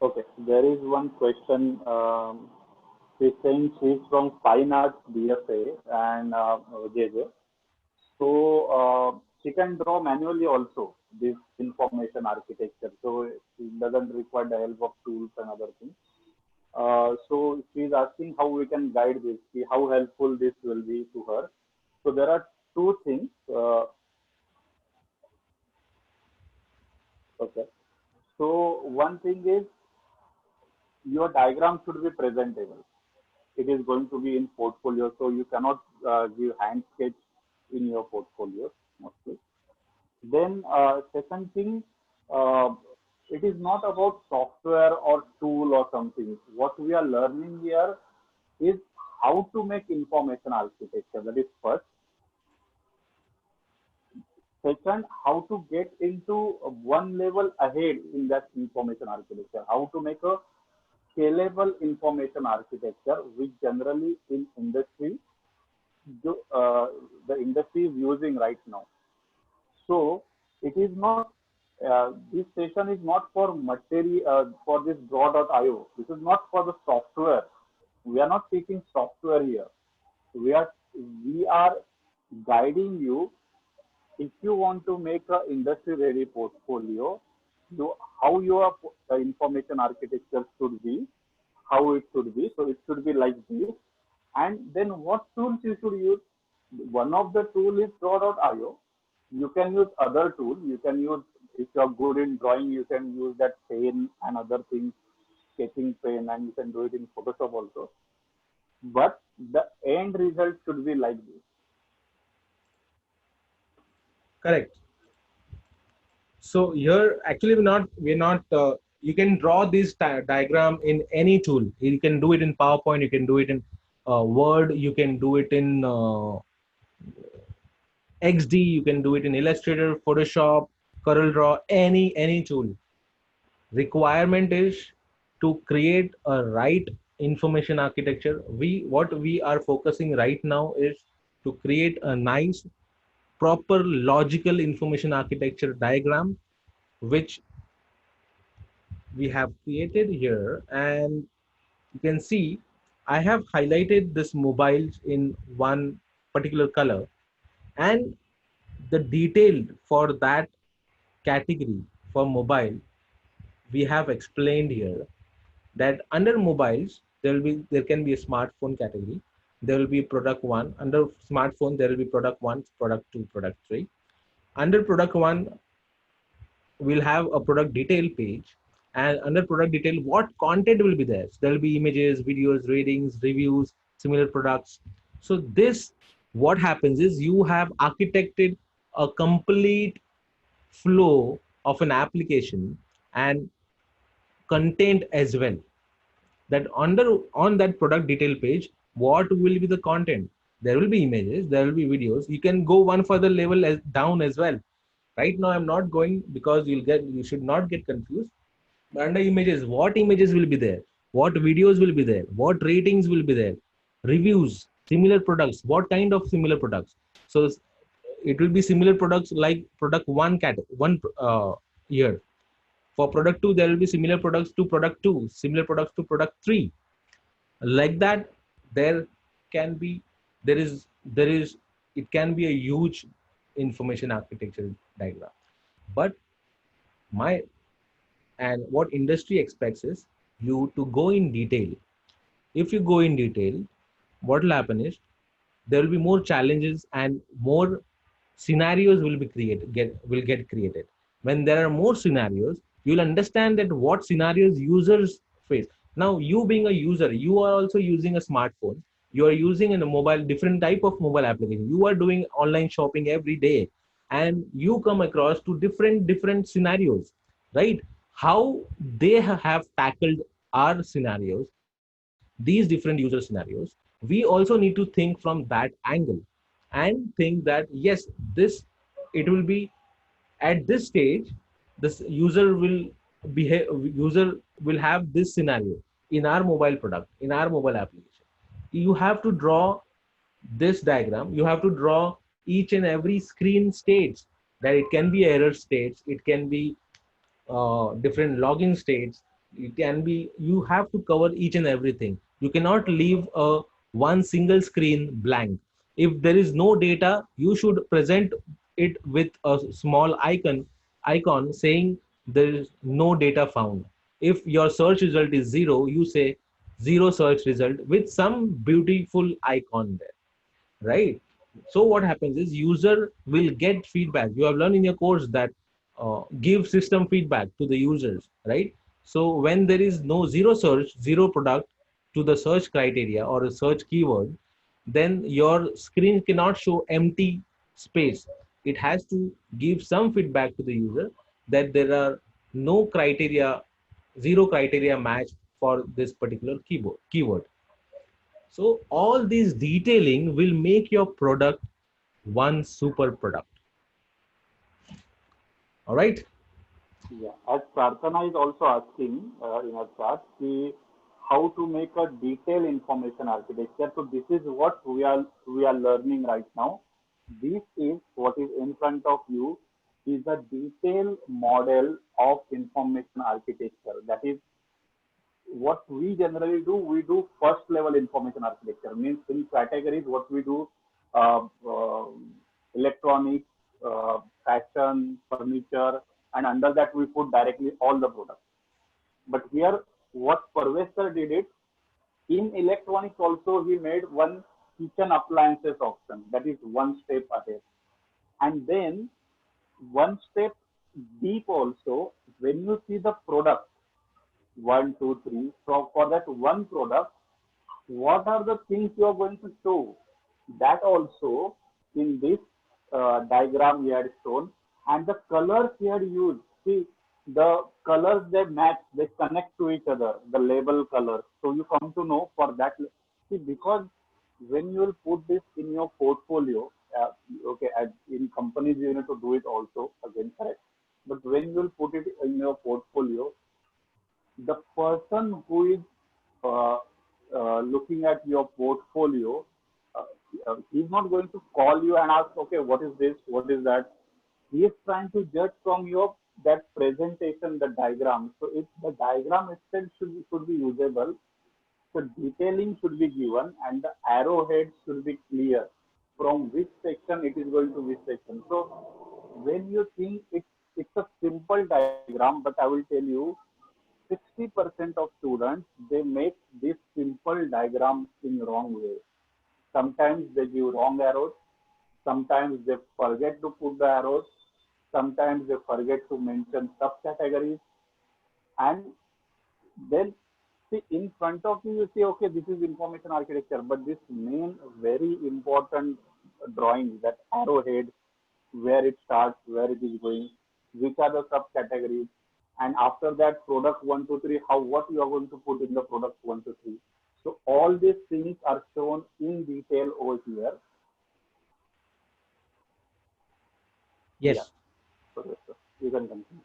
Okay, there is one question. She's saying she's from Fine Arts BFA and JJ. So she can draw manually also this information architecture. So she doesn't require the help of tools and other things. So she's asking how we can guide this, see how helpful this will be to her. So there are two things. Okay. So one thing is your diagram should be presentable. It is going to be in portfolio, so you cannot give hand sketch in your portfolio mostly. Then second thing, uh, it is not about software or tool or something. What we are learning here is how to make information architecture. That is first. Second, how to get into one level ahead in that information architecture. How to make a scalable information architecture, which generally in industry, the industry is using right now. So it is not, this session is not for material, for this draw.io. This is not for the software. We are not teaching software here. We are, we are guiding you if you want to make an industry ready portfolio, you, how your information architecture should be, how it should be. So it should be like this. And then what tools you should use? One of the tool is draw.io. You can use other tools. You can use, if you're good in drawing, you can use that pen and other things, sketching pen, and you can do it in Photoshop also. But the end result should be like this. Correct. So here, actually, we're not. You can draw this diagram in any tool. You can do it in PowerPoint. You can do it in Word. You can do it in XD. You can do it in Illustrator, Photoshop, CorelDRAW, any tool. Requirement is to create a right information architecture. What we are focusing right now is to create a nice, proper, logical information architecture diagram, which we have created here. And you can see I have highlighted this mobiles in one particular color, and the detail for that category for mobile we have explained here, that under mobiles there can be a smartphone category. There will be product one. Under smartphone there will be product one, product two, product three. Under product one we'll have a product detail page, and under product detail what content will be there. So there will be images, videos, ratings, reviews, similar products. So this, what happens is you have architected a complete flow of an application and content as well, that under on that product detail page what will be the content. There will be images, there will be videos. You can go one further level down as well. Right now I'm not going, because you should not get confused. But under images, what images will be there, what videos will be there, what ratings will be there, reviews, similar products, what kind of similar products. So it will be similar products like product one year. For product two there will be similar products to product two, similar products to product three. Like that, there can be, there is it can be a huge information architecture diagram. But My and what industry expects is you to go in detail. If you go in detail, what will happen is there will be more challenges and more scenarios will be get created. When there are more scenarios, you'll understand that what scenarios users face. Now you being a user, you are also using a smartphone, you are using a mobile, different type of mobile application, you are doing online shopping every day, and you come across to different scenarios, right? How they have tackled our scenarios, these different user scenarios, we also need to think from that angle and think that yes, this, it will be at this stage, this user will behave, user will have this scenario in our mobile product, in our mobile application. You have to draw this diagram, you have to draw each and every screen states, that it can be error states, it can be different login states, it can be, you have to cover each and everything. You cannot leave a one single screen blank. If there is no data, you should present it with a small icon saying there is no data found. If your search result is zero, you say zero search result with some beautiful icon there, right? So what happens is user will get feedback. You have learned in your course that give system feedback to the users, right? So when there is no zero search, zero product to the search criteria or a search keyword, then your screen cannot show empty space. It has to give some feedback to the user that there are no criteria, zero criteria match for this particular keyword. So all these detailing will make your product one super product. All right. Yeah, as Prarthana is also asking in her chat, how to make a detailed information architecture. So this is what we are learning right now. This is what is in front of you is a detailed model of information architecture. That is what we generally do. We do first level information architecture. Means in categories, what we do, uh, uh, electronics, fashion, furniture, and under that we put directly all the products. But here, what Parvez sir did it, in electronics also he made one kitchen appliances option. That is one step ahead. And then one step deep also, when you see the product, one, two, three. So for that one product, what are the things you are going to show? That also in this diagram we had shown, and the colors we had used. See, the colors they match, they connect to each other, the label colors. So you come to know for that. See, because when you will put this in your portfolio, okay, in companies you need to do it also again, correct? But when you will put it in your portfolio, the person who is uh, looking at your portfolio, uh, he's not going to call you and ask, okay, what is this? What is that? He is trying to judge from your that presentation, the diagram. So if the diagram itself should be usable, so detailing should be given and the arrowhead should be clear from which section it is going to which section. So when you think it's a simple diagram, but I will tell you 60% of students they make this simple diagram in wrong way. Sometimes they give wrong arrows, sometimes they forget to put the arrows, sometimes they forget to mention subcategories, and then see in front of you, you see, okay, this is information architecture, but this main very important drawing, that arrowhead, where it starts, where it is going, which are the subcategories, and after that, product one, two, three, how what you are going to put in the product one, two, three. So all these things are shown in detail over here. Yeah. Yes. So you can continue.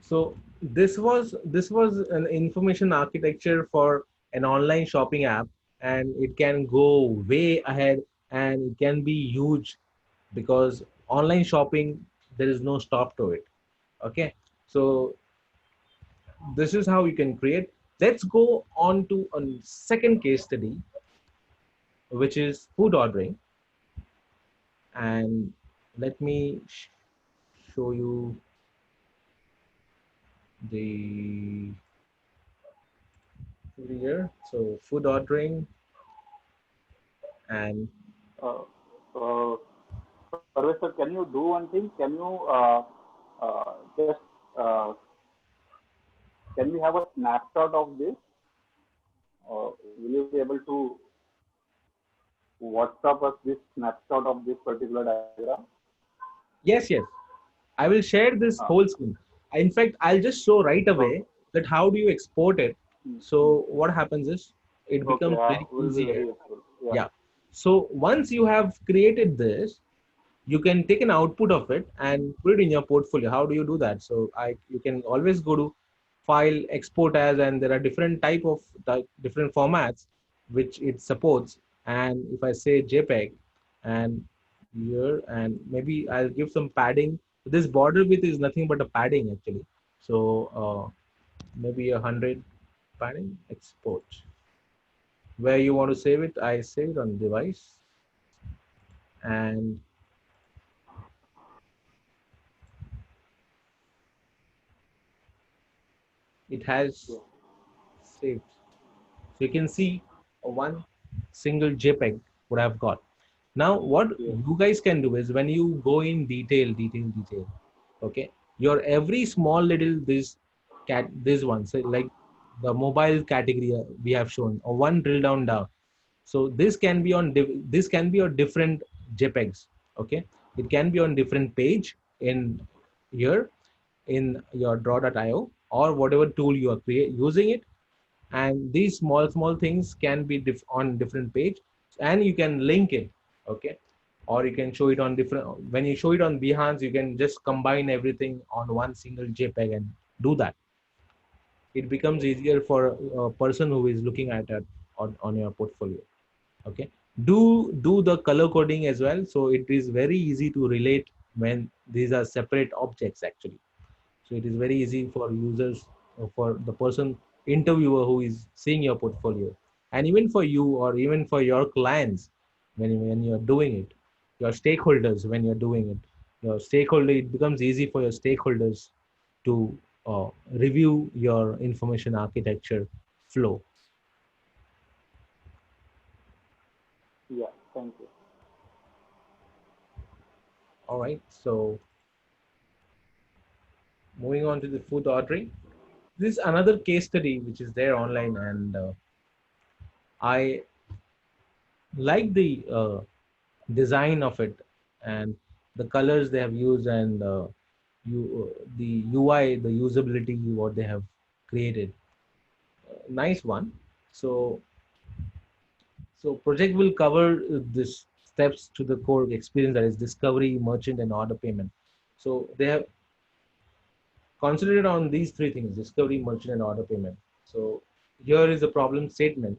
So this was an information architecture for an online shopping app, and it can go way ahead and it can be huge because online shopping, there is no stop to it. Okay. So this is how you can create. Let's go on to a second case study, which is food ordering. And let me show you. the here. So food ordering and Uh, uh, Parvez sir, can you do one thing? Can you just uh, can we have a snapshot of this? Will you be able to WhatsApp us this snapshot of this particular diagram? yes, yes, I will share this Uh, whole screen. In fact, I'll just show right okay. away that how do you export it. Hmm. So what happens is it Okay. becomes very Will be easy very here. useful. Yeah. Yeah. So once you have created this, you can take an output of it and put it in your portfolio. How do you do that? So you can always go to file, export as, and there are different different formats which it supports. And if I say JPEG and here, and maybe I'll give some padding. This border width is nothing but a padding actually. So maybe 100 padding, export. Where you want to save it, I save it on device, and it has Yeah. saved. So you can see one single JPEG what I've got. Now, what Yes. you guys can do is when you go in detail, okay, your every small little this one, so like the mobile category we have shown, or one drill down. So this can be this can be on different JPEGs, okay. It can be on different page in here in your draw.io or whatever tool you are using it, and these small things can be on different page, and you can link it, okay, or you can show it on different. When you show it on Behance, you can just combine everything on one single JPEG and do that. It becomes easier for a person who is looking at it on your portfolio. Okay, do the color coding as well, so it is very easy to relate when these are separate objects actually. So it is very easy for users, for the person interviewer who is seeing your portfolio, and even for you or even for your clients when you're doing it, your stakeholders when you're doing it. Your stakeholder, it becomes easy for your stakeholders to review your information architecture flow. Yeah. Thank you. All right. So moving on to the food ordering. This is another case study which is there online, and I like the design of it and the colors they have used, and the UI, the usability, what they have created. Nice one. So, so project will cover this steps to the core experience, that is discovery, merchant, and order payment. So they have concentrated on these three things: discovery, merchant, and order payment. So here is the problem statement.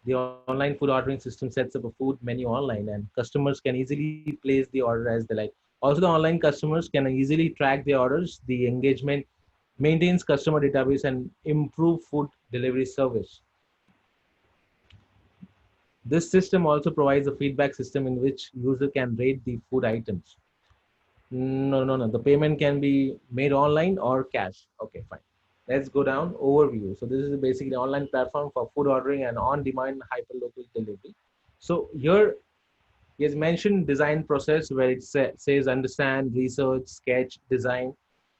The online food ordering system sets up a food menu online, and customers can easily place the order as they like. Also, the online customers can easily track the orders, the engagement, maintains customer database, and improve food delivery service. This system also provides a feedback system in which user can rate the food items. No. The payment can be made online or cash. Okay, fine. Let's go down overview. So this is basically an online platform for food ordering and on-demand hyperlocal delivery. So here he has mentioned design process where it says understand, research, sketch, design,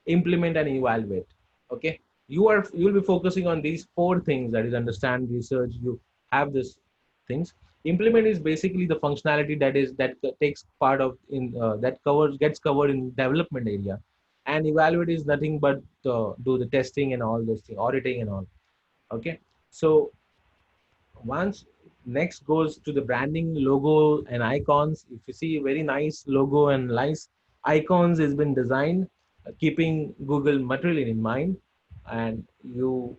implement, and evaluate. Okay, you'll be focusing on these four things, that is understand, research. You have this things. Implement is basically the functionality that takes part of in that covers gets covered in development area, and evaluate is nothing but do the testing and all those things, auditing and all. Okay, so once next goes to the branding, logo, and icons. If you see, very nice logo and nice icons has been designed keeping Google material in mind, and you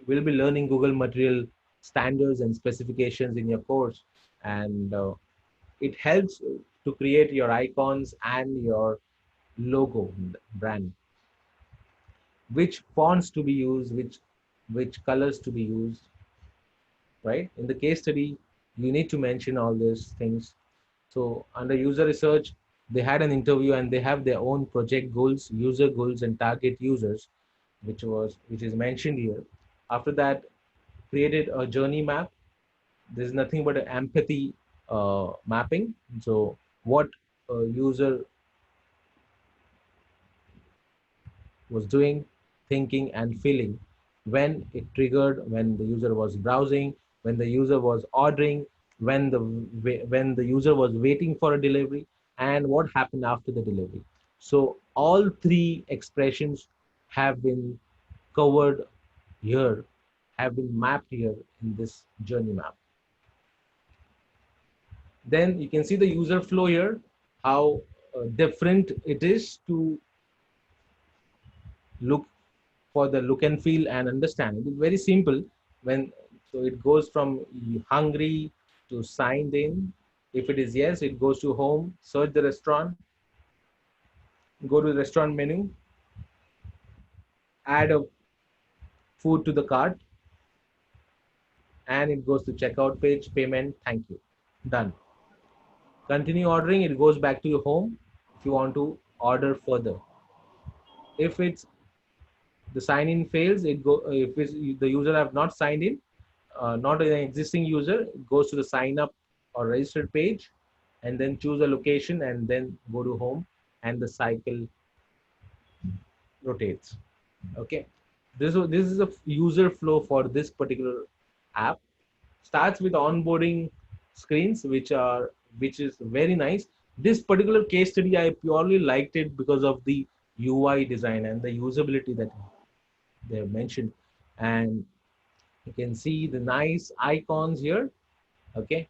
will be learning Google material standards and specifications in your course, and it helps to create your icons and your logo brand, which fonts to be used, which colors to be used, right? In the case study, you need to mention all these things. So under user research, they had an interview and they have their own project goals, user goals, and target users. which is mentioned here. After that, created a journey map. There's nothing but an empathy mapping. So what a user was doing, thinking, and feeling when it triggered, when the user was browsing, when the user was ordering, when the user was waiting for a delivery, and what happened after the delivery. So all three expressions have been covered here, have been mapped here in this journey map. Then you can see the user flow here, how different it is to look for the look and feel and understand. It is very simple. When so it goes from hungry to signed in. If it is yes, it goes to home, search the restaurant, go to the restaurant menu, add a food to the cart, and it goes to checkout page, payment, thank you, done. Continue ordering, it goes back to your home if you want to order further. If it's the sign in fails, it go if it's, the user have not signed in, not an existing user, it goes to the sign up or registered page, and then choose a location and then go to home, and the cycle rotates. Okay, this is a user flow for this particular app. Starts with onboarding screens, which is very nice. This particular case study, I purely liked it because of the UI design and the usability that they have mentioned. And you can see the nice icons here. Okay,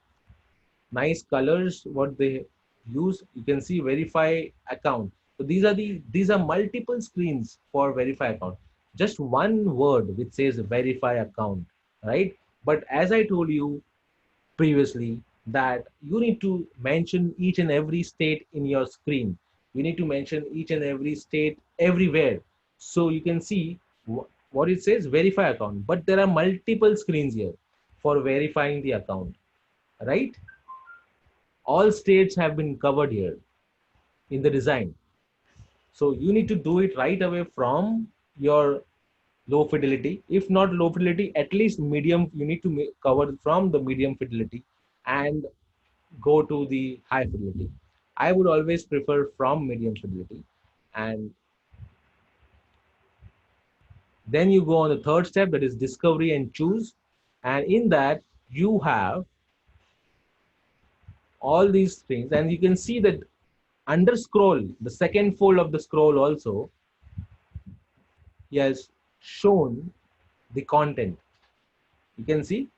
nice colors what they use. You can see verify account. So these are multiple screens for verify account. Just one word which says verify account, right? But as I told you previously, that you need to mention each and every state in your screen. You need to mention each and every state everywhere. So you can see what it says verify account, but there are multiple screens here for verifying the account, right? All states have been covered here in the design. So you need to do it right away from your low fidelity. If not low fidelity, at least medium, you need to cover from the medium fidelity and go to the high fidelity. I would always prefer from medium fidelity. And then you go on the third step, that is discovery and choose. And in that, you have all these things. And you can see that under scroll, the second fold of the scroll also, he has shown the content. You can see.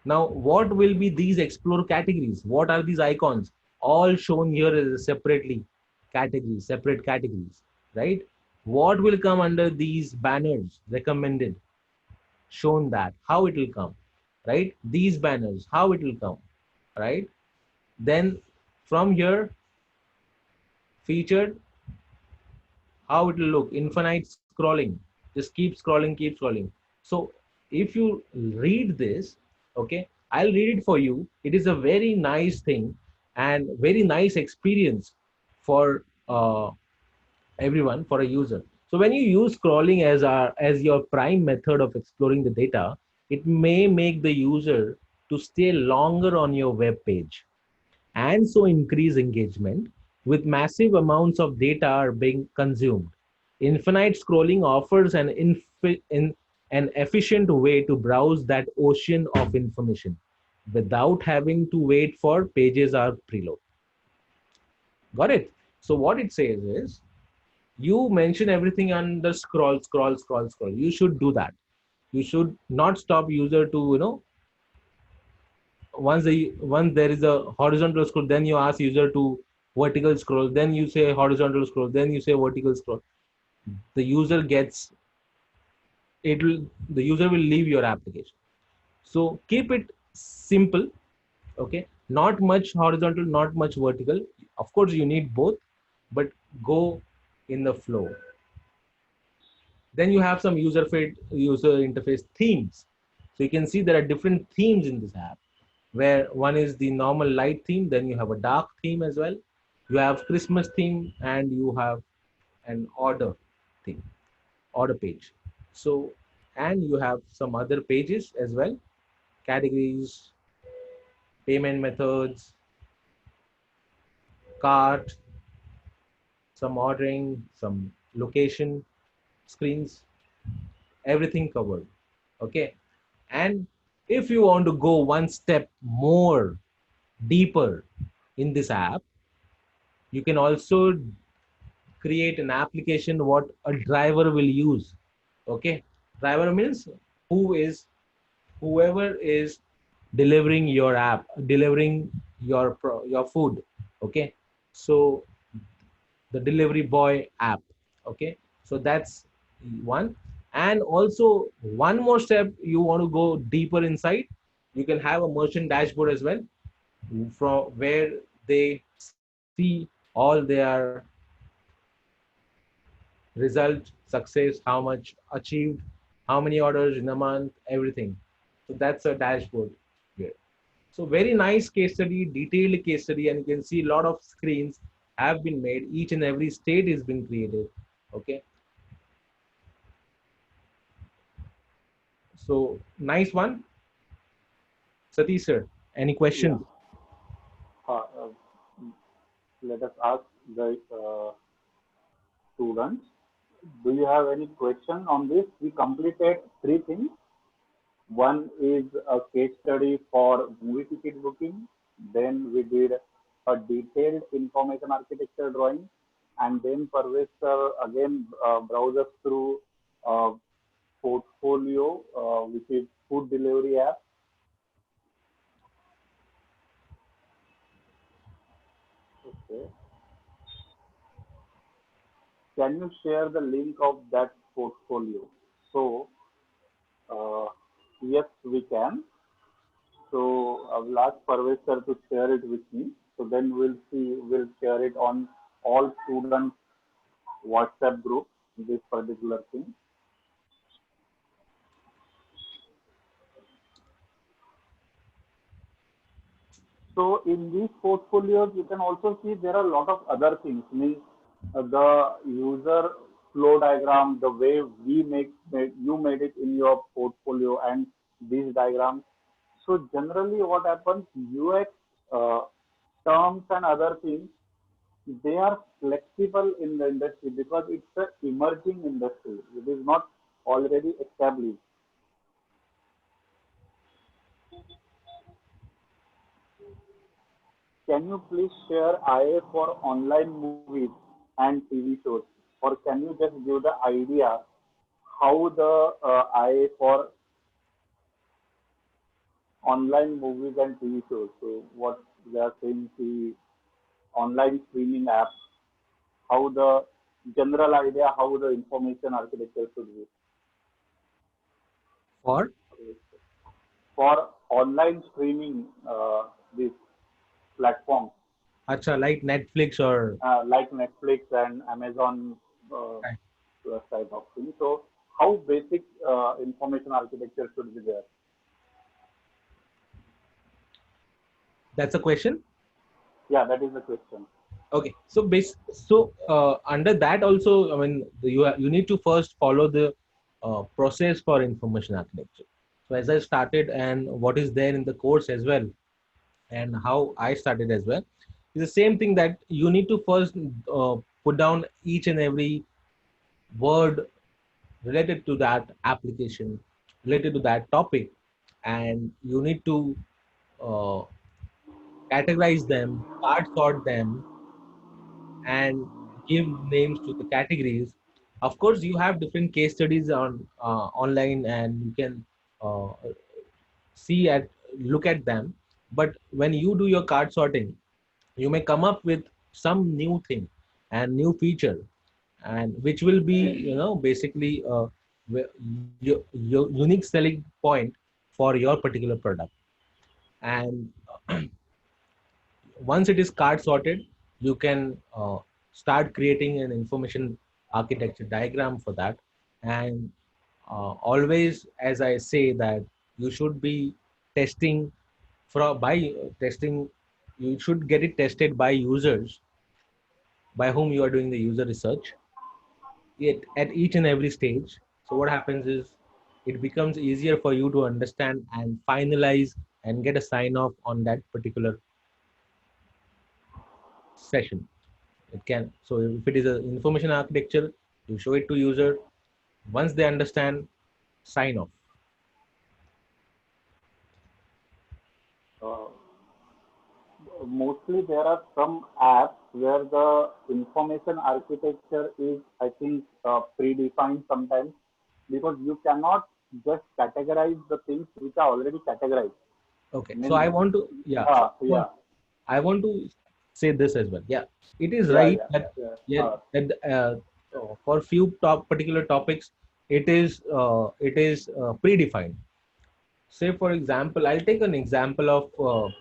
Now, what will be these explore categories? What are these icons? All shown here as separately categories, separate categories, right? What will come under these banners? Recommended, shown that, how it will come, right? These banners, how it will come, right? Then from here, featured, how it will look, infinite scrolling, just keep scrolling. So if you read this, okay, I'll read it for you. It is a very nice thing and very nice experience for everyone, for a user. So when you use scrolling as your prime method of exploring the data, it may make the user to stay longer on your web page, and so increase engagement. With massive amounts of data are being consumed, infinite scrolling offers an efficient way to browse that ocean of information without having to wait for pages or preload. Got it? So what it says is, you mention everything under scroll. You should do that. You should not stop user to, once there is a horizontal scroll, then you ask user to vertical scroll, then you say horizontal scroll, then you say vertical scroll. The user gets it will the user will leave your application. So keep it simple. Okay, not much horizontal, not much vertical. Of course you need both, but go in the flow. Then you have some user interface themes. So you can see there are different themes in this app, where one is the normal light theme, then you have a dark theme as well. You have Christmas theme, and you have an order theme. order page. So, and you have some other pages as well, categories, payment methods, cart, some ordering, some location screens, everything covered. Okay. And if you want to go one step more deeper in this app, you can also create an application what a driver will use. Okay. Driver means who is whoever is delivering your app, delivering your food. Okay. So the delivery boy app. Okay, so that's one. And also one more step, you want to go deeper inside, you can have a merchant dashboard as well, from where they see all their result, success, how much achieved, how many orders in a month, everything. So that's a dashboard here. So very nice case study, detailed case study, and you can see a lot of screens have been made. Each and every state is been created. Okay, so nice one, Satish sir. Any Yeah. questions? Uh, uh, Let us ask the students. Do you have any question on this? We completed three things. One is a case study for movie ticket booking. Then we did a detailed information architecture drawing. And then Parvez sir again browse us through uh, portfolio, which is food delivery app. Okay. Can you share the link of that portfolio? So, uh, yes, we can. So I will ask Parvez sir to share it with me. So then we'll share it on all students WhatsApp group, this particular thing. So in these portfolios, you can also see there are a lot of other things. Means the user flow diagram, the way you made it in your portfolio, and these diagrams. So generally, what happens? UX uh, terms and other things, they are flexible in the industry because it's an emerging industry. It is not already established. Can you please share IA for online movies and TV shows? Or can you just give the idea how the IA for online movies and TV shows? So what they are saying, the online streaming apps, how the general idea, how the information architecture should be For for online streaming, these platforms acha, like Netflix or like Netflix and Amazon type of thing. So how basic information architecture should be there? that's a question. Yeah, that is the question. Okay, so under that also, I mean, you need to first follow the process for information architecture. So as I started, and what is there in the course as well, and how I started as well, is the same thing, that you need to first put down each and every word related to that application, related to that topic, and you need to uh, categorize them, part sort them, and give names to the categories. Of course, you have different case studies on online, and you can uh, see at look at them. But when you do your card sorting, you may come up with some new thing and new feature, and which will be, basically your unique selling point for your particular product. And once it is card sorted, you can start creating an information architecture diagram for that. And always, as I say, that you should be testing by testing, you should get it tested by users by whom you are doing the user research. it at each and every stage. So what happens is it becomes easier for you to understand and finalize and get a sign off on that particular session. It can, so if it is an information architecture, you show it to user. Once they understand, sign off. Uh, Mostly there are some apps where the information architecture is, I think, predefined sometimes, because you cannot just categorize the things which are already categorized. Okay, I so I mean, want to, yeah, yeah, I want to say this as well. Yeah, it is yeah, right yeah, that, yeah. yeah, that for few particular topics, it is predefined. Say for example, I'll take an example of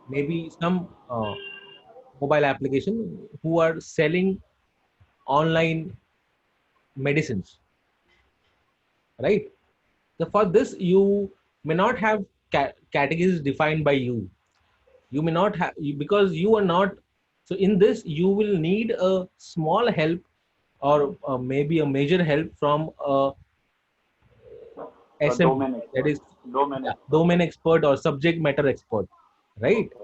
maybe some mobile application who are selling online medicines, right? So for this, you may not have categories defined by you. You may not have, because you are not. So in this, you will need a small help, or maybe a major help from a A SME, domain that expert, is, domain yeah, expert. domain expert or subject matter expert, right? Okay.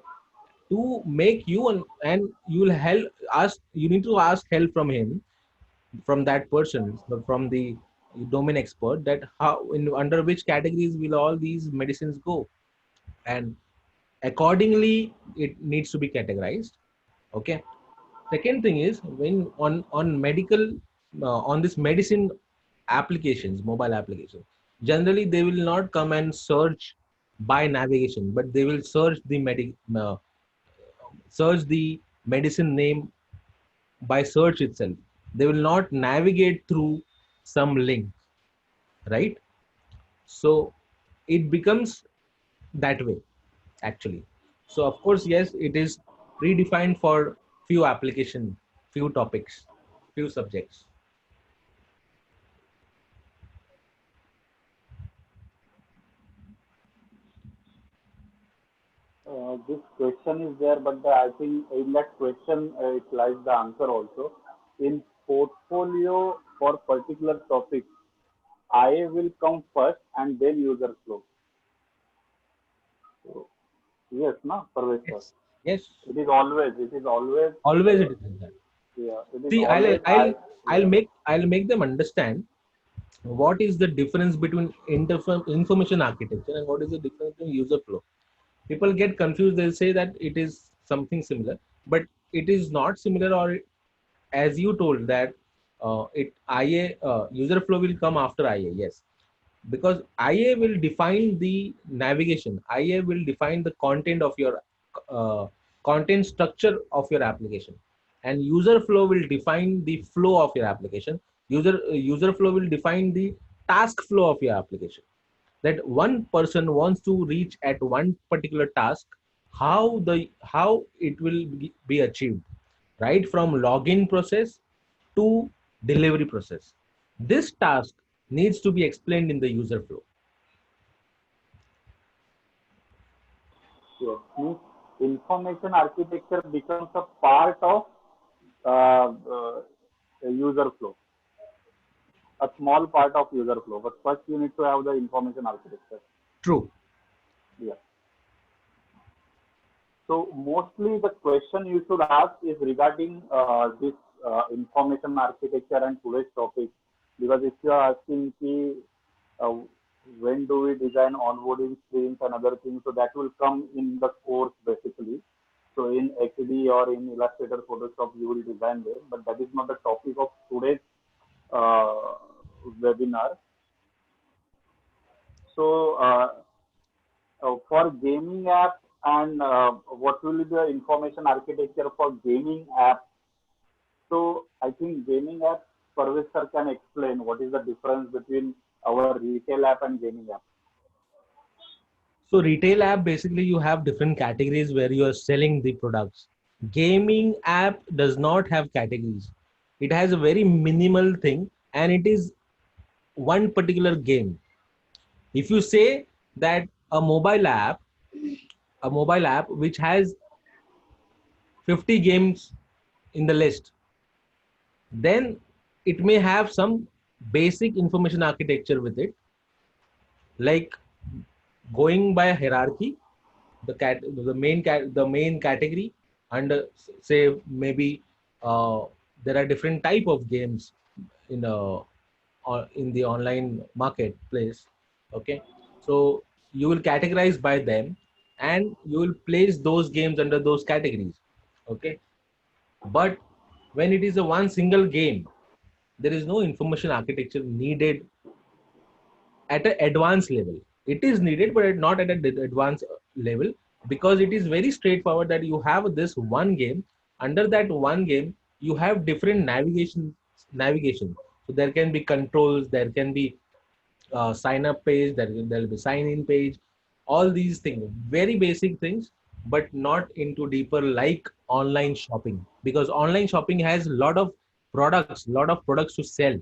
To make you, and you will help ask, you need to ask help from him, from that person, so from the domain expert, that how, in under which categories will all these medicines go, and accordingly it needs to be categorized. Okay. Second thing is, when on medical, on this medicine applications, mobile applications, generally they will not come and search by navigation, but they will search the medicine name by search itself. They will not navigate through some link, right? So it becomes that way actually. So of course, yes, it is predefined for few application, few topics, few subjects. This question is there, but I think in that question it lies the answer also. In portfolio for particular topic, I will come first and then user flow. So, yes, no, Parvesh sir. Yes, yes, It is always, always it is like that. yeah, it is See, always I, yeah. I'll make them understand what is the difference between information architecture and what is the difference between user flow. People get confused. They'll say that it is something similar, but it is not similar. Or as you told that it IA, user flow will come after IA. Yes, because IA will define the navigation. IA will define the content of your uh, content structure of your application, and user flow will define the flow of your application. User flow will define the task flow of your application. That one person wants to reach at one particular task, how it will be achieved, right from login process to delivery process. This task needs to be explained in the user flow. Yes, means information architecture becomes a part of uh, uh, user flow, a small part of user flow. But first, you need to have the information architecture. True. Yeah. So mostly the question you should ask is regarding this information architecture and today's topic. Because if you are asking uh, when do we design onboarding screens and other things, so that will come in the course basically. So in XD or in Illustrator, Photoshop, you will design there, but that is not the topic of today's uh, webinar. So for gaming apps and what will be the information architecture for gaming apps? So I think gaming apps, Parvesh sir can explain what is the difference between our retail app and gaming app. So retail app, basically you have different categories where you are selling the products. Gaming app does not have categories. It has a very minimal thing, and it is one particular game. If you say that a mobile app, a mobile app which has 50 games in the list, then it may have some basic information architecture with it, like going by hierarchy, the main category, and say maybe uh, there are different type of games in in the online marketplace. Okay, so you will categorize by them, and you will place those games under those categories. Okay, but when it is a one single game, there is no information architecture needed at an advanced level. It is needed, but not at an advanced level, because it is very straightforward that you have this one game. Under that one game, you have different navigation. So there can be controls, there can be sign up page, there will be sign in page, all these things, very basic things, but not into deeper like online shopping, because online shopping has a lot of products to sell,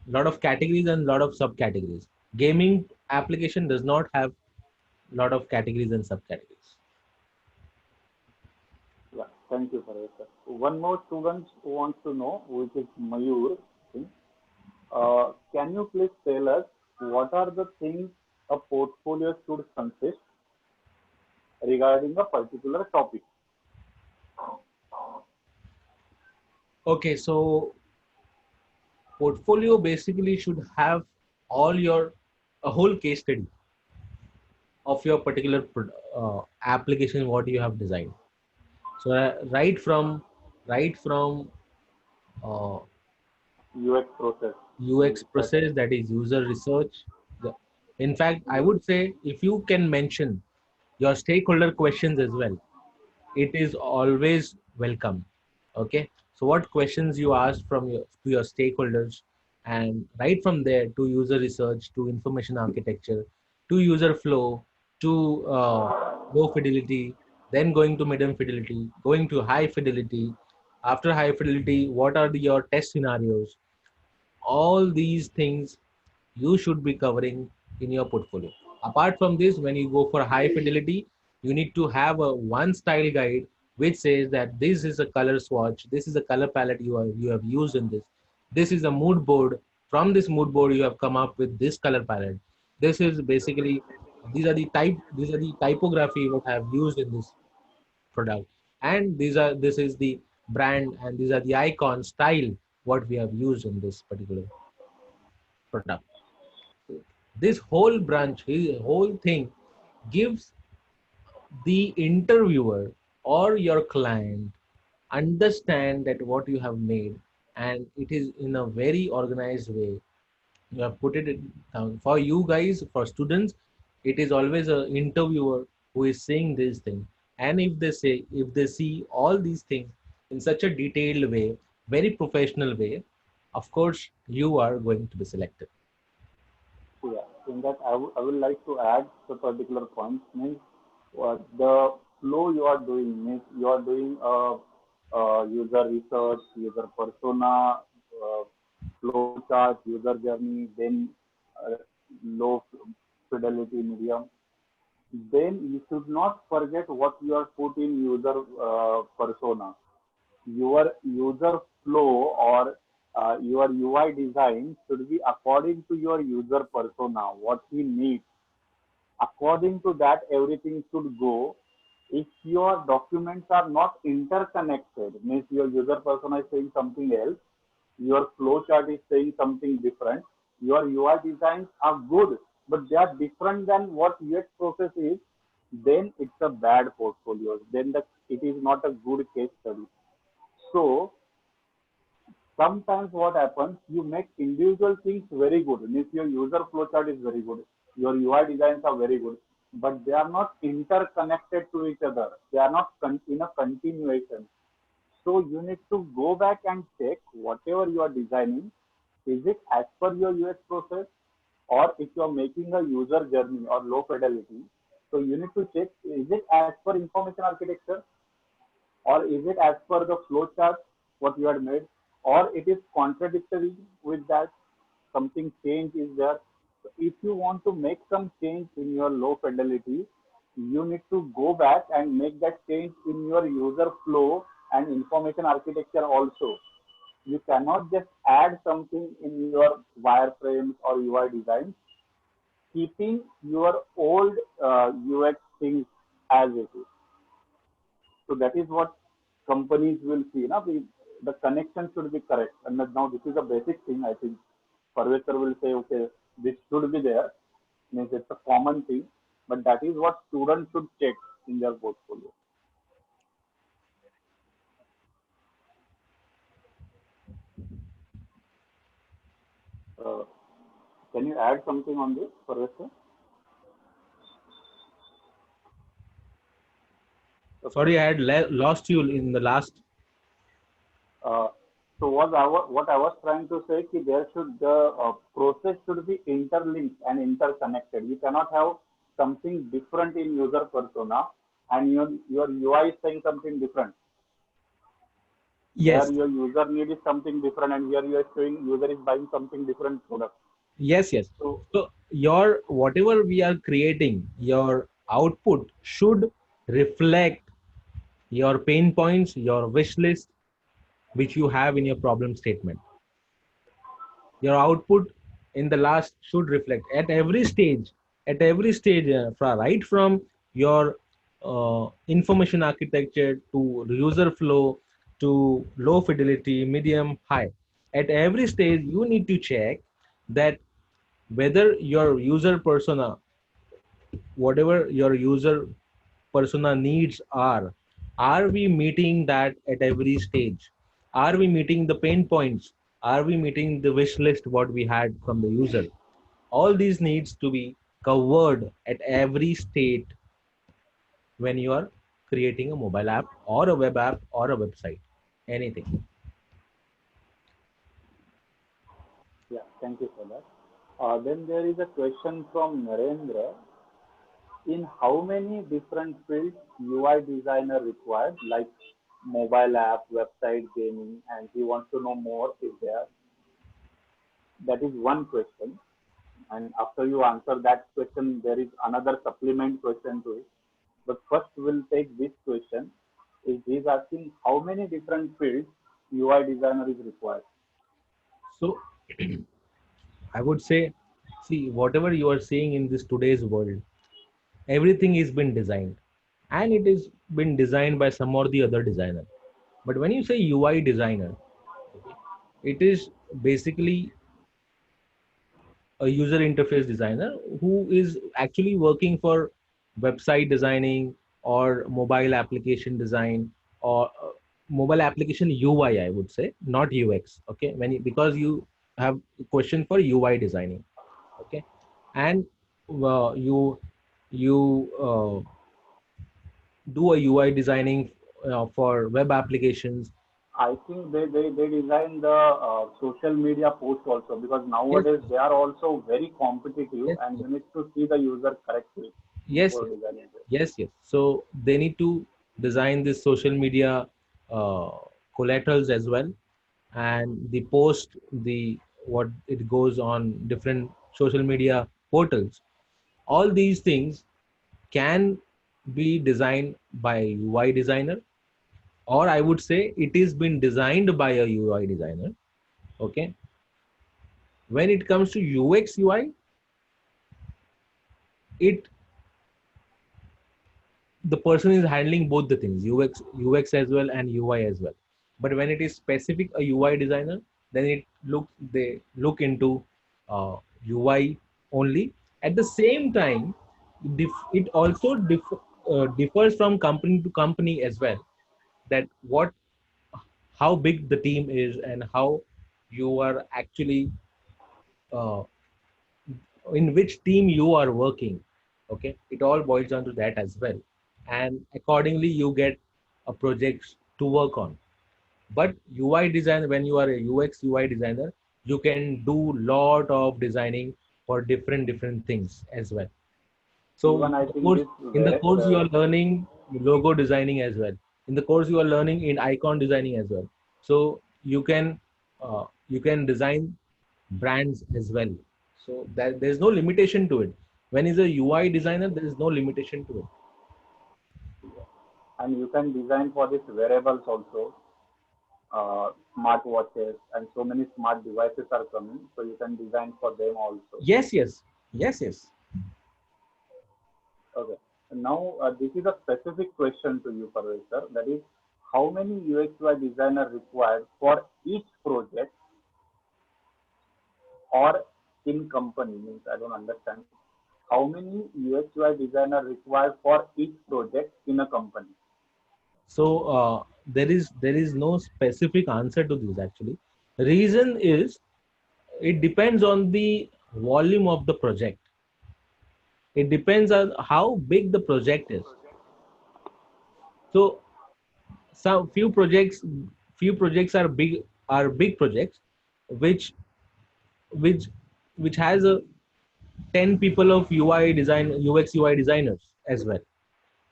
lot of categories and lot of subcategories. Gaming application does not have lot of categories and subcategories. Yeah, thank you, Parvez sir. One more student wants to know, which is Mayur. Can you please tell us what are the things a portfolio should consist regarding a particular topic? Okay, so portfolio basically should have all your a whole case study of your particular application what you have designed. So right from uh, UX process. UX That process, that is user research. In fact, I would say if you can mention your stakeholder questions as well, it is always welcome. Okay, so what questions you ask from your stakeholders, and right from there to user research, to information architecture, to user flow, to low fidelity, then going to medium fidelity, going to high fidelity. After high fidelity, what are your test scenarios? All these things you should be covering in your portfolio. Apart from this, when you go for high fidelity, you need to have a one style guide which says that this is a color swatch, this is a color palette you have used in this. This is a mood board. From this mood board, you have come up with this color palette. This is basically these are the typography what I have used in this product, and this is the brand, and these are the icon style what we have used in this particular product. This whole branch, his whole thing gives the interviewer or your client understand that what you have made, and it is in a very organized way. You have put it down for you guys, for students. It is always an interviewer who is saying this thing, and if they see all these things in such a detailed way, very professional way, of course you are going to be selected. yeah, in that I would like to add the particular point means the flow you are doing means you are doing user research, user persona, flow chart, user journey, then uh, low fidelity medium. Then you should not forget what you are put in user persona. Your user flow or your UI design should be according to your user persona, what he needs. According to that, everything should go. If your documents are not interconnected, means your user persona is saying something else, your flow chart is saying something different, your UI designs are good, but they are different than what UX process is, then it's a bad portfolio. Then it is not a good case study. So sometimes what happens, you make individual things very good. Means your user flowchart is very good, your UI designs are very good, but they are not interconnected to each other. They are not in a continuation. So you need to go back and check whatever you are designing, is it as per your UX process, or if you are making a user journey or low fidelity, so you need to check, is it as per information architecture, or is it as per the flow chart what you had made, or it is contradictory with that, something change is there. So if you want to make some change in your low fidelity, you need to go back and make that change in your user flow and information architecture also. you cannot just add something in your wireframes or UI designs, keeping your old UX things as it is. So that is what companies will see. Now, the connection should be correct. And now this is a basic thing. I think Parvekar will say, okay, this should be there. Means it's a common thing, but that is what students should check in their portfolio. Uh, can you add something on this, Parvekar? Sorry, I had lost you in the last. Uh, so what I was trying to say is there should the process should be interlinked and interconnected. You cannot have something different in user persona and your UI is saying something different. There Yes, your user need is something different and here you are showing user is buying something different product. yes. So So your whatever we are creating, your output should reflect your pain points, your wish list, which you have in your problem statement. Your output in the last should reflect at every stage, right from your information architecture to user flow to low fidelity, medium, high. At every stage, you need to check that whether your user persona, whatever your user persona needs are we meeting that at every stage? Are we meeting the pain points? Are we meeting the wish list what we had from the user? All these needs to be covered at every state when you are creating a mobile app or a web app or a website, anything. yeah, thank you for that. Then there is a question from Narendra. In how many different fields UI designer required, like mobile app, website, gaming, and he wants to know more is there. That is one question. And after you answer that question, there is another supplement question to it. But first, we'll take this question. Is he's asking how many different fields UI designer is required? So I would say, see, whatever you are seeing in this today's world, everything is been designed and it is been designed by some or the other designer. But when you say UI designer, it is basically a user interface designer who is actually working for website designing or mobile application design or mobile application UI, I would say, not UX. Okay, because you have a question for UI designing. Okay, and you do a UI designing for web applications. I think they design the social media post also because Yes, nowadays they are also very competitive yes, and you need to see the user correctly yes, before yes, designing it. yes. So they need to design this social media uh, collaterals as well, and the post, the what it goes on different social media portals. All these things can be designed by a UI designer, or I would say it is been designed by a UI designer. Okay, when it comes to UX UI, it the person is handling both the things, UX as well and UI as well. But when it is specific a UI designer, then they look into UI only. At the same time, it also differs from company to company as well, that what how big the team is and how you are actually uh, in which team you are working. Okay, it all boils down to that as well, and accordingly you get a project to work on. But UI design, when you are a UX UI designer, you can do lot of designing for different things as well. So Even I think this in the where course you are learning logo designing as well. In the course you are learning in icon designing as well. So you can design brands as well. So that there's no limitation to it. When is a UI designer, there is no limitation to it. and you can design for this wearables also. smart watches and so many smart devices are coming. So you can design for them also. Yes, yes, yes, yes. Okay. Now, this is a specific question to you, Parvez sir. That is, how many UX UI designer required for each project or in company? Means I don't understand. How many UX UI designer required for each project in a company? So there is no specific answer to this actually. Reason is it depends on the volume of the project. It depends on how big the project is. So some few projects are big projects which which which has a 10 people of UI design UX UI designers as well,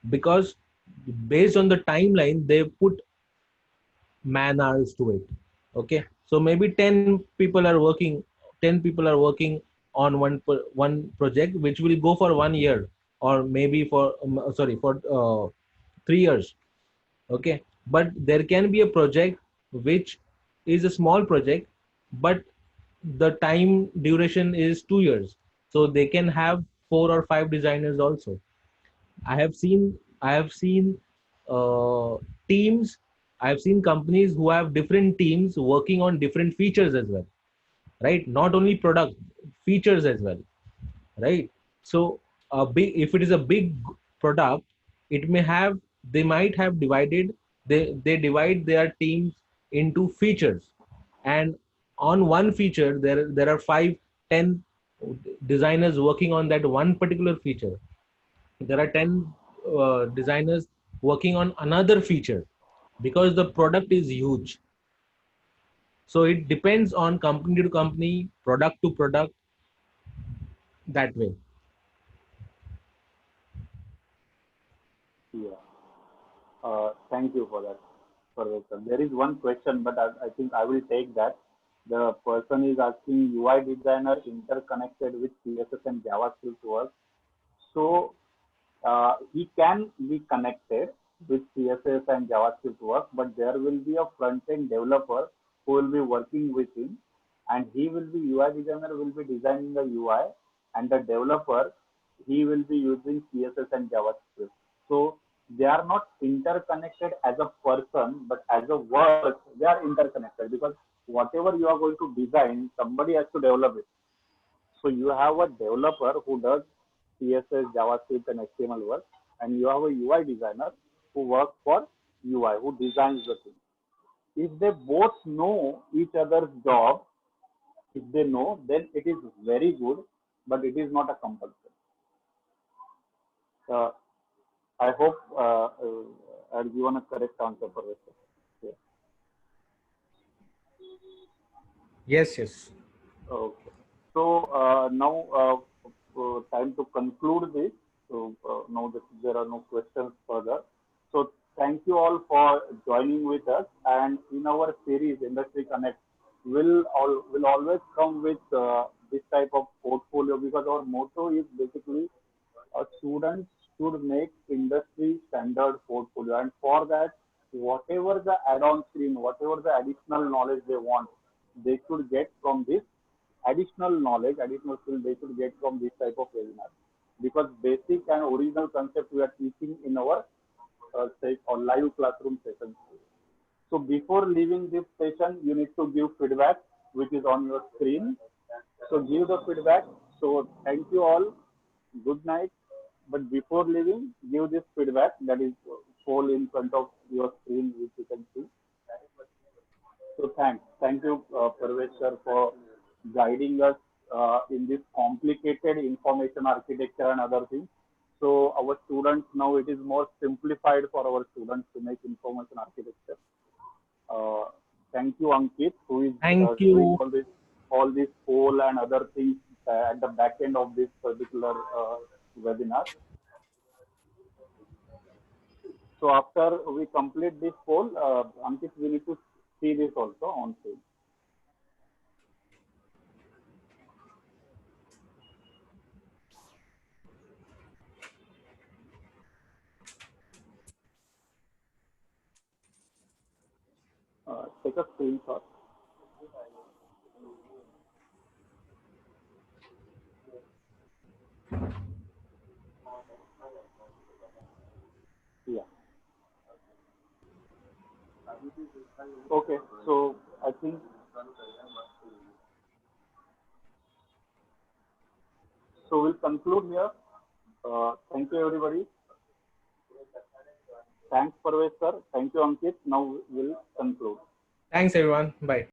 because based on the timeline they put man hours to it. Okay, so maybe 10 people are working on one project which will go for 1 year, or maybe for sorry for 3 years. Okay, but there can be a project which is a small project, but the time duration is 2 years, so they can have 4 or 5 designers also. I have seen uh, teams. I have seen companies who have different teams working on different features as well, right? Not only product, features as well, right? So if it is a big product, it may have they might have divided they divide their teams into features, and on one feature there are 5, 10 designers working on that one particular feature. There are 10 designers working on another feature, because the product is huge. So it depends on company to company, product to product, that way. Yeah. Thank you for that, Parvez sir. There is one question, but I think I will take that. The person is asking UI designer interconnected with CSS and JavaScript work. So he can be connected with CSS and JavaScript work, but there will be a front-end developer who will be working with him, and he will be UI designer will be designing the UI, and the developer he will be using CSS and JavaScript. So they are not interconnected as a person, but as a work they are interconnected because whatever you are going to design, somebody has to develop it. So you have a developer who does CSS, JavaScript, and HTML work, and you have a UI designer who works for UI, who designs the thing. If they both know each other's job, if they know, then it is very good, but it is not a compulsion. Uh, I hope I'll given a correct answer for this. Yeah. Yes, yes. Okay. So now time to conclude this. So now that there are no questions further. So thank you all for joining with us. And in our series Industry Connect, will always come with this type of portfolio because our motto is basically students should make industry standard portfolio, and for that, whatever the add-on screen, whatever the additional knowledge they want, they should get from this additional knowledge, additional skill they should get from this type of webinar. Because basic and original concept we are teaching in our say or live classroom sessions. So before leaving this session, you need to give feedback, which is on your screen. So give the feedback. So thank you all. Good night. But before leaving, give this feedback that is full in front of your screen, which you can see. So thanks. Thank you, Parvez sir, for guiding us in this complicated information architecture and other things. So our students now it is more simplified for our students to make information architecture. Uh, Thank you, Ankit, who is Thank doing you. all this poll and other things at the back end of this particular webinar. So after we complete this poll, Ankit, we need to see this also on screen. Take take a screenshot. Yeah. Okay. So I think so. We'll conclude here. Thank you, everybody. Thanks, Parvez sir. Thank you, Ankit. Now we'll conclude. Thanks, everyone. Bye.